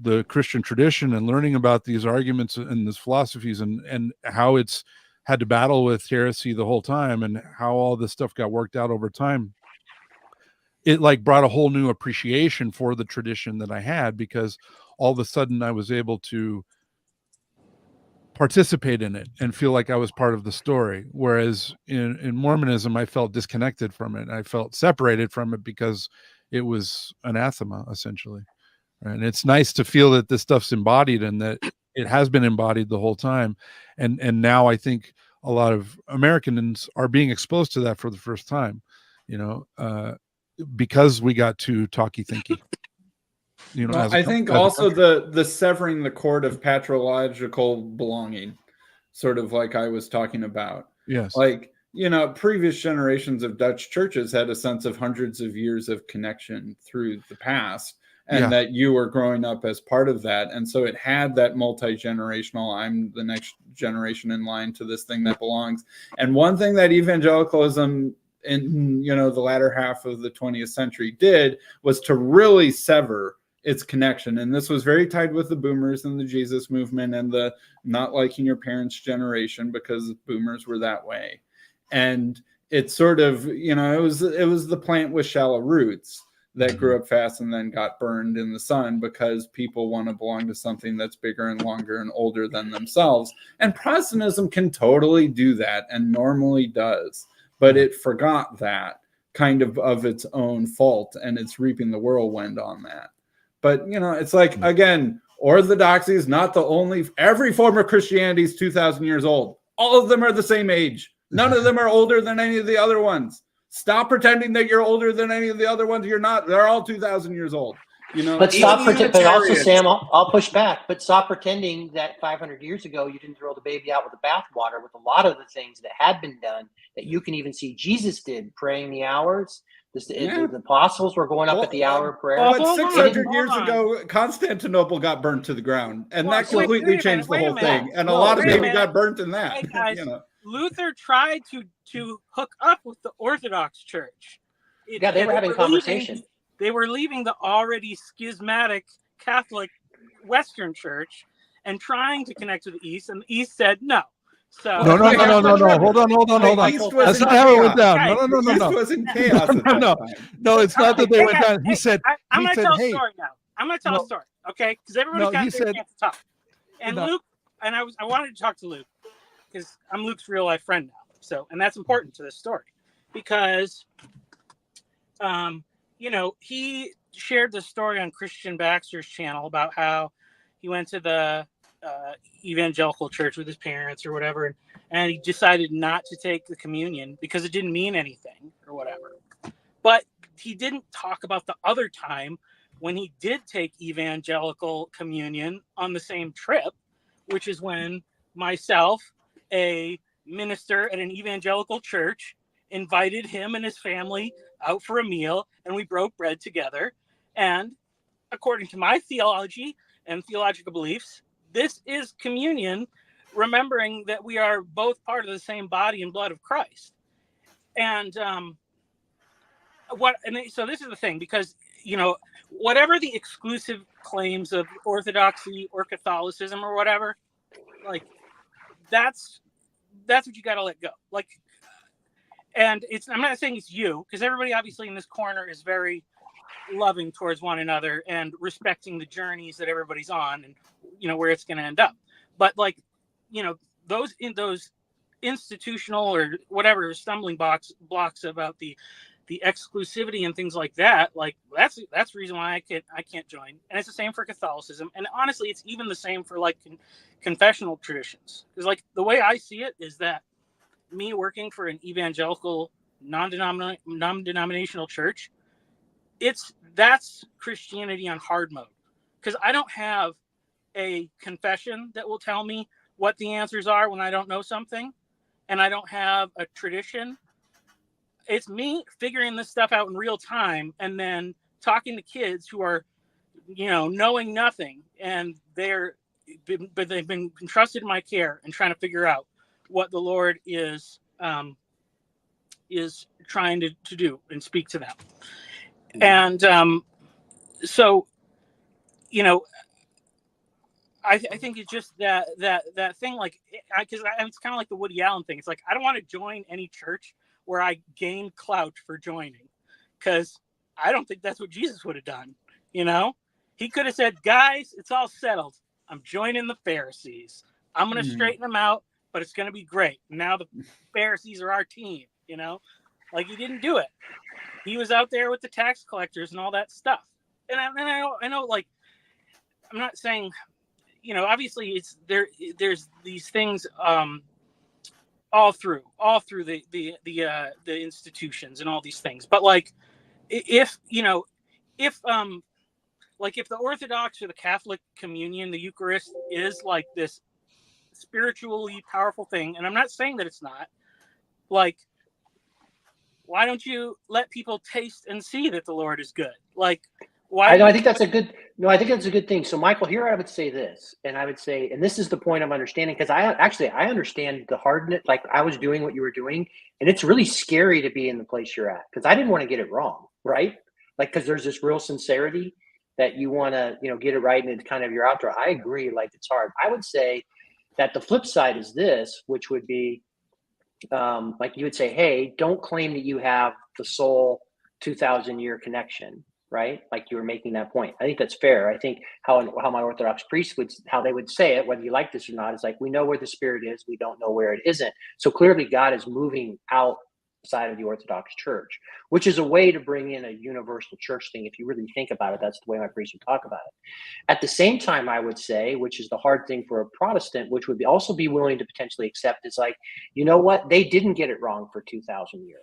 the Christian tradition and learning about these arguments and these philosophies and how it's had to battle with heresy the whole time and how all this stuff got worked out over time, it like brought a whole new appreciation for the tradition that I had, because all of a sudden I was able to participate in it and feel like I was part of the story. Whereas in Mormonism, I felt disconnected from it. I felt separated from it because it was anathema, essentially. And it's nice to feel that this stuff's embodied and that it has been embodied the whole time. And now I think a lot of Americans are being exposed to that for the first time, because we got too talky thinky. I think also the severing the cord of patrological belonging, sort of like I was talking about. Yes. Like, previous generations of Dutch churches had a sense of hundreds of years of connection through the past, and that you were growing up as part of that. And so it had that multi-generational, I'm the next generation in line to this thing that belongs. And one thing that evangelicalism in, the latter half of the 20th century did was to really sever its connection. And this was very tied with the boomers and the Jesus movement and the not liking your parents' generation, because boomers were that way. And it's sort of, it was the plant with shallow roots that grew up fast and then got burned in the sun because people want to belong to something that's bigger and longer and older than themselves. And Protestantism can totally do that and normally does, but it forgot that kind of its own fault, and it's reaping the whirlwind on that. But, it's like, again, Orthodoxy is not the only, every form of Christianity is 2,000 years old. All of them are the same age. None of them are older than any of the other ones. Stop pretending that you're older than any of the other ones. You're not. They're all 2,000 years old. But stop pretending. But also, Sam, I'll push back. But stop pretending that 500 years ago you didn't throw the baby out with the bathwater with a lot of the things that had been done that you can even see Jesus did, praying the hours. The apostles were going up at the hour of prayer. But 600 years ago, Constantinople got burnt to the ground, and that completely changed the whole thing. And a lot of people got burnt in that. Hey guys, Luther tried to hook up with the Orthodox Church. They were having conversations. They were leaving the already schismatic Catholic Western Church and trying to connect with the East, and the East said no. So no. Hold on. That's not how it went down. No. East was in chaos. No, it's not that they went down. He said, I'm going to tell a story now. I'm going to tell a story, okay? Because everybody's got their chance to talk. And Luke, and I wanted to talk to Luke because I'm Luke's real life friend now. So, and that's important to this story because, he shared the story on Christian Baxter's channel about how he went to the evangelical church with his parents or whatever, and he decided not to take the communion because it didn't mean anything or whatever. But he didn't talk about the other time when he did take evangelical communion on the same trip, which is when myself, a minister at an evangelical church, invited him and his family out for a meal, and we broke bread together. And according to my theology and theological beliefs, this is communion, remembering that we are both part of the same body and blood of Christ. And so this is the thing, because whatever the exclusive claims of Orthodoxy or Catholicism or whatever, like that's what you got to let go. Like, and I'm not saying it's you, because everybody obviously in this corner is very loving towards one another and respecting the journeys that everybody's on and where it's going to end up. But like, those institutional or whatever stumbling blocks about the the exclusivity and things like that, like that's the reason why I can't join. And it's the same for Catholicism. And honestly, it's even the same for like confessional traditions. Because like the way I see it is that me working for an evangelical non-denominational church, that's Christianity on hard mode. Because I don't have a confession that will tell me what the answers are when I don't know something, and I don't have a tradition. It's me figuring this stuff out in real time and then talking to kids who are, knowing nothing, and but they've been entrusted in my care and trying to figure out what the Lord is trying to do and speak to them. And so, I think it's just that thing, like, because it's kind of like the Woody Allen thing. It's like, I don't want to join any church where I gain clout for joining, because I don't think that's what Jesus would have done. He could have said, guys, it's all settled. I'm joining the Pharisees. I'm going to straighten them out, but it's going to be great. Now the Pharisees are our team, like he didn't do it. He was out there with the tax collectors and all that stuff. And I know, like, I'm not saying, obviously there's these things all through the institutions and all these things. But like, if the Orthodox or the Catholic communion, the Eucharist is like this spiritually powerful thing, and I'm not saying that it's not, like, why don't you let people taste and see that the Lord is good? Like, why? I think that's a good thing. So, Michael, here I would say this, and this is the point of understanding, because I understand the hardness. Like, I was doing what you were doing, and it's really scary to be in the place you're at, because I didn't want to get it wrong, right? Like, because there's this real sincerity that you want to, get it right, and it's kind of your outro. I agree, like, it's hard. I would say that the flip side is this, which would be, like, you would say, hey, don't claim that you have the sole 2,000-year connection, right? Like, you were making that point. I think that's fair. I think how my Orthodox priests how they would say it, whether you like this or not, is like, we know where the Spirit is, we don't know where it isn't. So clearly God is moving outside of the Orthodox Church, which is a way to bring in a universal church thing. If you really think about it, that's the way my priests would talk about it. At the same time, I would say, which is the hard thing for a Protestant, which would also be willing to potentially accept, is like, you know what? They didn't get it wrong for 2,000 years.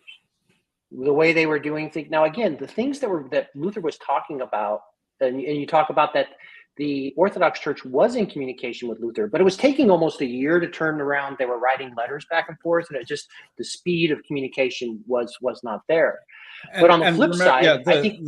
The way they were doing things. Now, again, the things that Luther was talking about, and you talk about that the Orthodox Church was in communication with Luther, but it was taking almost a year to turn around. They were writing letters back and forth, and the speed of communication was not there. But on the flip side, I think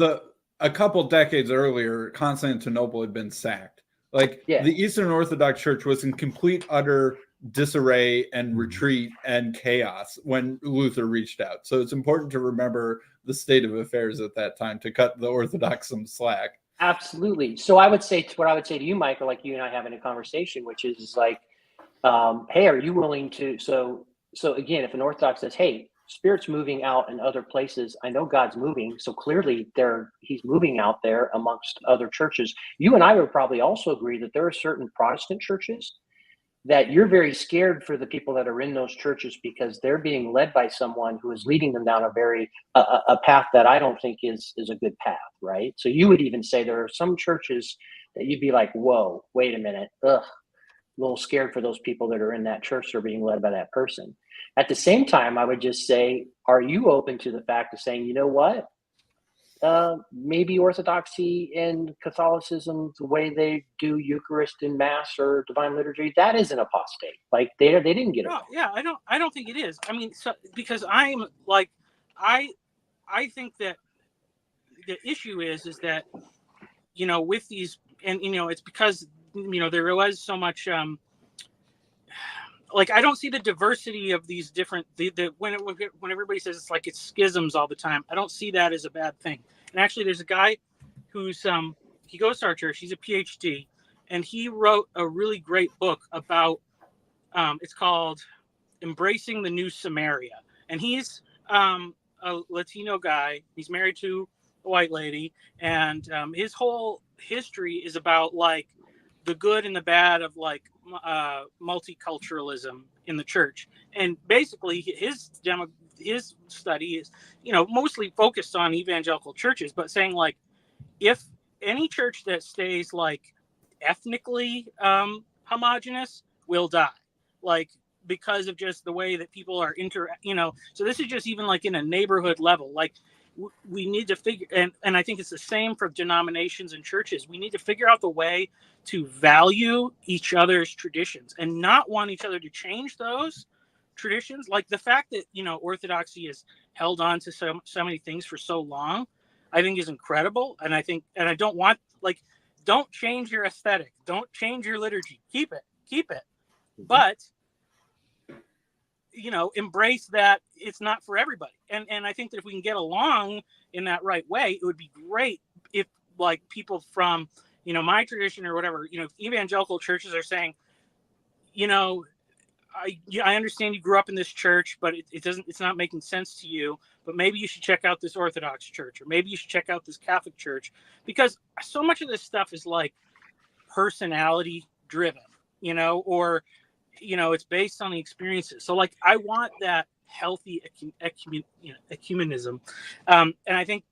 a couple decades earlier, Constantinople had been sacked. Like, the Eastern Orthodox Church was in complete, utter disarray and retreat and chaos when Luther reached out. So it's important to remember the state of affairs at that time to cut the Orthodox some slack. Absolutely. So what I would say to you, Michael, like you and I having a conversation, which is like, hey, are you willing to? So again, if an Orthodox says, hey, Spirit's moving out in other places, I know God's moving, so clearly he's moving out there amongst other churches. You and I would probably also agree that there are certain Protestant churches that you're very scared for the people that are in those churches, because they're being led by someone who is leading them down a path that I don't think is a good path, right? So you would even say there are some churches that you'd be like, whoa, wait a minute, a little scared for those people that are in that church that are being led by that person. At the same time, I would just say, are you open to the fact of saying, you know what? Maybe Orthodoxy and Catholicism, the way they do Eucharist and Mass or Divine Liturgy, that is an apostate. Like, they didn't get it. No, yeah, I don't think it is. I mean, because I'm like, I think that the issue is that, with these, and it's because there was so much like, I don't see the diversity of these different when everybody says it's schisms all the time. I don't see that as a bad thing. And actually, there's a guy who's he goes to our church. He's a PhD, and he wrote a really great book about it's called Embracing the New Samaria. And he's a Latino guy. He's married to a white lady, and his whole history is about like the good and the bad of like multiculturalism in the church. And basically his his study is, mostly focused on evangelical churches, but saying like, if any church that stays like ethnically homogenous will die, like because of just the way that people are so this is just even like in a neighborhood level, like we need to figure, and I think it's the same for denominations and churches. We need to figure out the way to value each other's traditions and not want each other to change those traditions. Like the fact that, Orthodoxy has held on to so many things for so long, I think is incredible. And I don't want, like, don't change your aesthetic. Don't change your liturgy. Keep it. But, embrace that it's not for everybody. And I think that if we can get along in that right way, it would be great if like people from, my tradition or whatever, evangelical churches are saying, I understand you grew up in this church, but it's not making sense to you, but maybe you should check out this Orthodox church, or maybe you should check out this Catholic church, because so much of this stuff is like personality driven, or, it's based on the experiences. So like, I want that healthy ecumenism. And I think,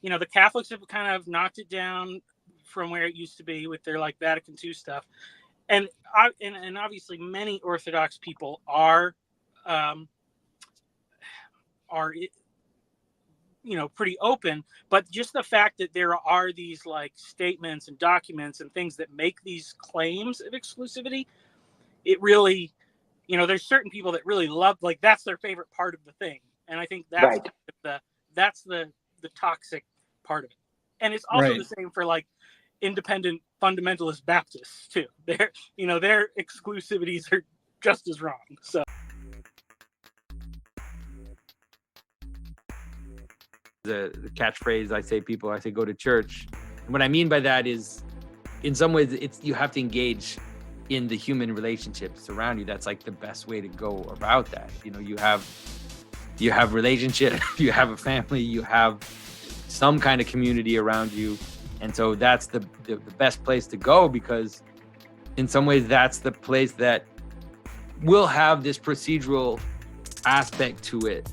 the Catholics have kind of knocked it down from where it used to be with their like Vatican II stuff. And obviously many Orthodox people are pretty open, but just the fact that there are these like statements and documents and things that make these claims of exclusivity, it really, there's certain people that really love, like that's their favorite part of the thing. And I think that's right. That's the toxic part of it. And it's also the same for like independent fundamentalist Baptists too. Their exclusivities are just as wrong. So the catchphrase I say go to church. And what I mean by that is, in some ways, you have to engage in the human relationships around you. That's like the best way to go about that. You have relationship, you have a family, you have some kind of community around you. And so that's the best place to go, because in some ways that's the place that will have this procedural aspect to it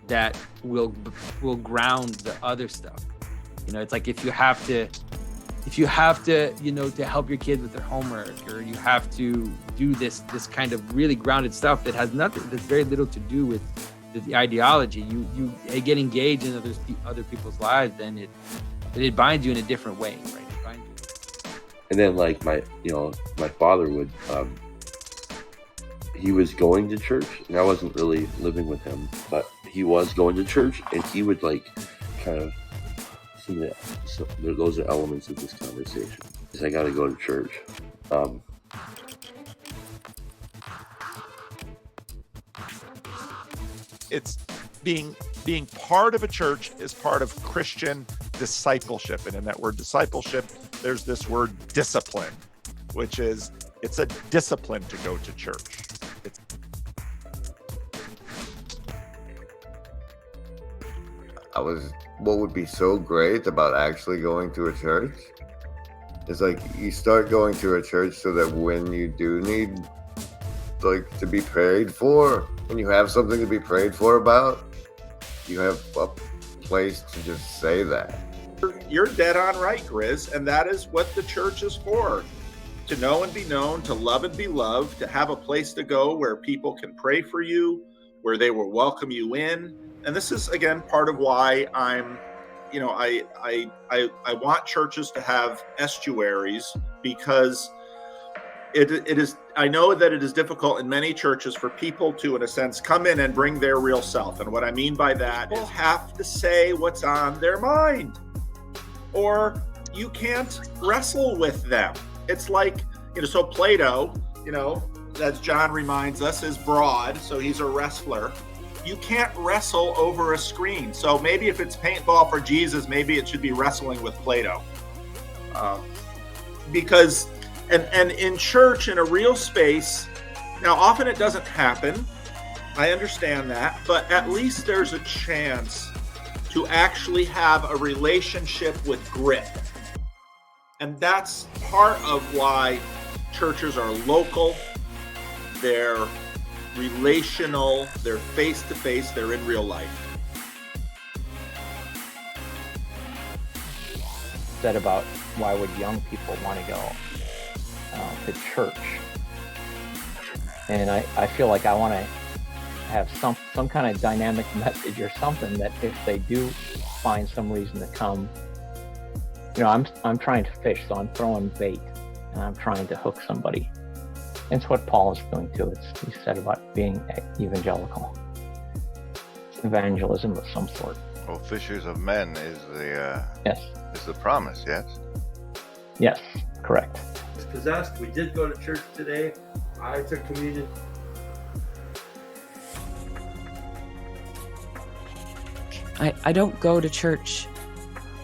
that will ground the other stuff. It's like if you have to, to help your kids with their homework, or you have to do this kind of really grounded stuff that has that's very little to do with the ideology. You get engaged in other people's lives, then it binds you in a different way, right? It binds you. And then like my father would, he was going to church, and I wasn't really living with him, but he was going to church, and he would like kind of, those are elements of this conversation. I got to go to church. It's being part of a church is part of Christian discipleship. And in that word discipleship, there's this word discipline, which is, it's a discipline to go to church. What would be so great about actually going to a church is like you start going to a church so that when you do need like to be prayed for, when you have something to be prayed for about, you have a place to just say that. You're dead on right, Grizz, and that is what the church is for. To know and be known, to love and be loved, to have a place to go where people can pray for you, where they will welcome you in. And this is, again, part of why I want churches to have estuaries, because it is, I know that it is difficult in many churches for people to, in a sense, come in and bring their real self. And what I mean by that is have to say what's on their mind, or you can't wrestle with them. It's like, so Plato, as John reminds us, is broad, so he's a wrestler. You can't wrestle over a screen. So maybe if it's paintball for Jesus, maybe it should be wrestling with Plato. Because, and in church, in a real space, now often it doesn't happen. I understand that, but at least there's a chance to actually have a relationship with grit. And that's part of why churches are local. They're relational, they're face to face, they're in real life. Said about why would young people want to go to church, and I feel like I want to have some kind of dynamic message or something that if they do find some reason to come, you know, I'm trying to fish, so I'm throwing bait and I'm trying to hook somebody. It's what Paul is doing too. He said about being evangelical. It's evangelism of some sort. Well, fishers of men is the Yes. is the promise. Yes. Yes, correct. It's possessed. We did go to church today. I took communion. I don't go to church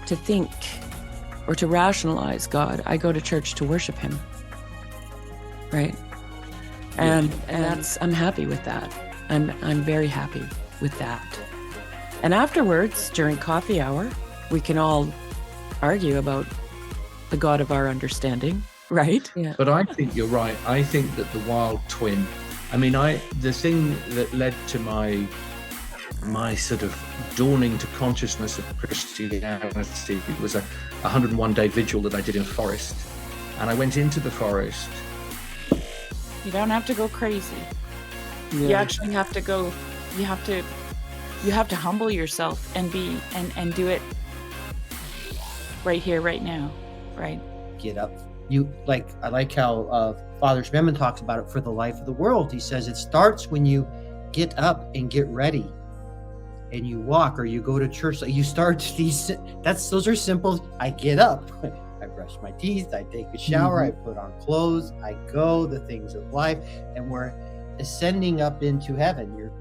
to think or to rationalize God. I go to church to worship Him. Right? And that's, I'm happy with that. I'm very happy with that. And afterwards, during coffee hour, we can all argue about the God of our understanding, right? Yeah. But I think you're right. I think that the wild twin, I mean, the thing that led to my sort of dawning to consciousness of Christianity was a 101-day vigil that I did in a forest. And I went into the forest. You don't have to go crazy. Yeah. You actually have to go, you have to humble yourself and be, and do it right here, right now, right? Get up. I like how Father Schmemann talks about it for the life of the world. He says it starts when you get up and get ready and you walk or you go to church. You start those are simple. I get up. I brush my teeth, I take a shower, I put on clothes, I go, the things of life, and we're ascending up into heaven. You're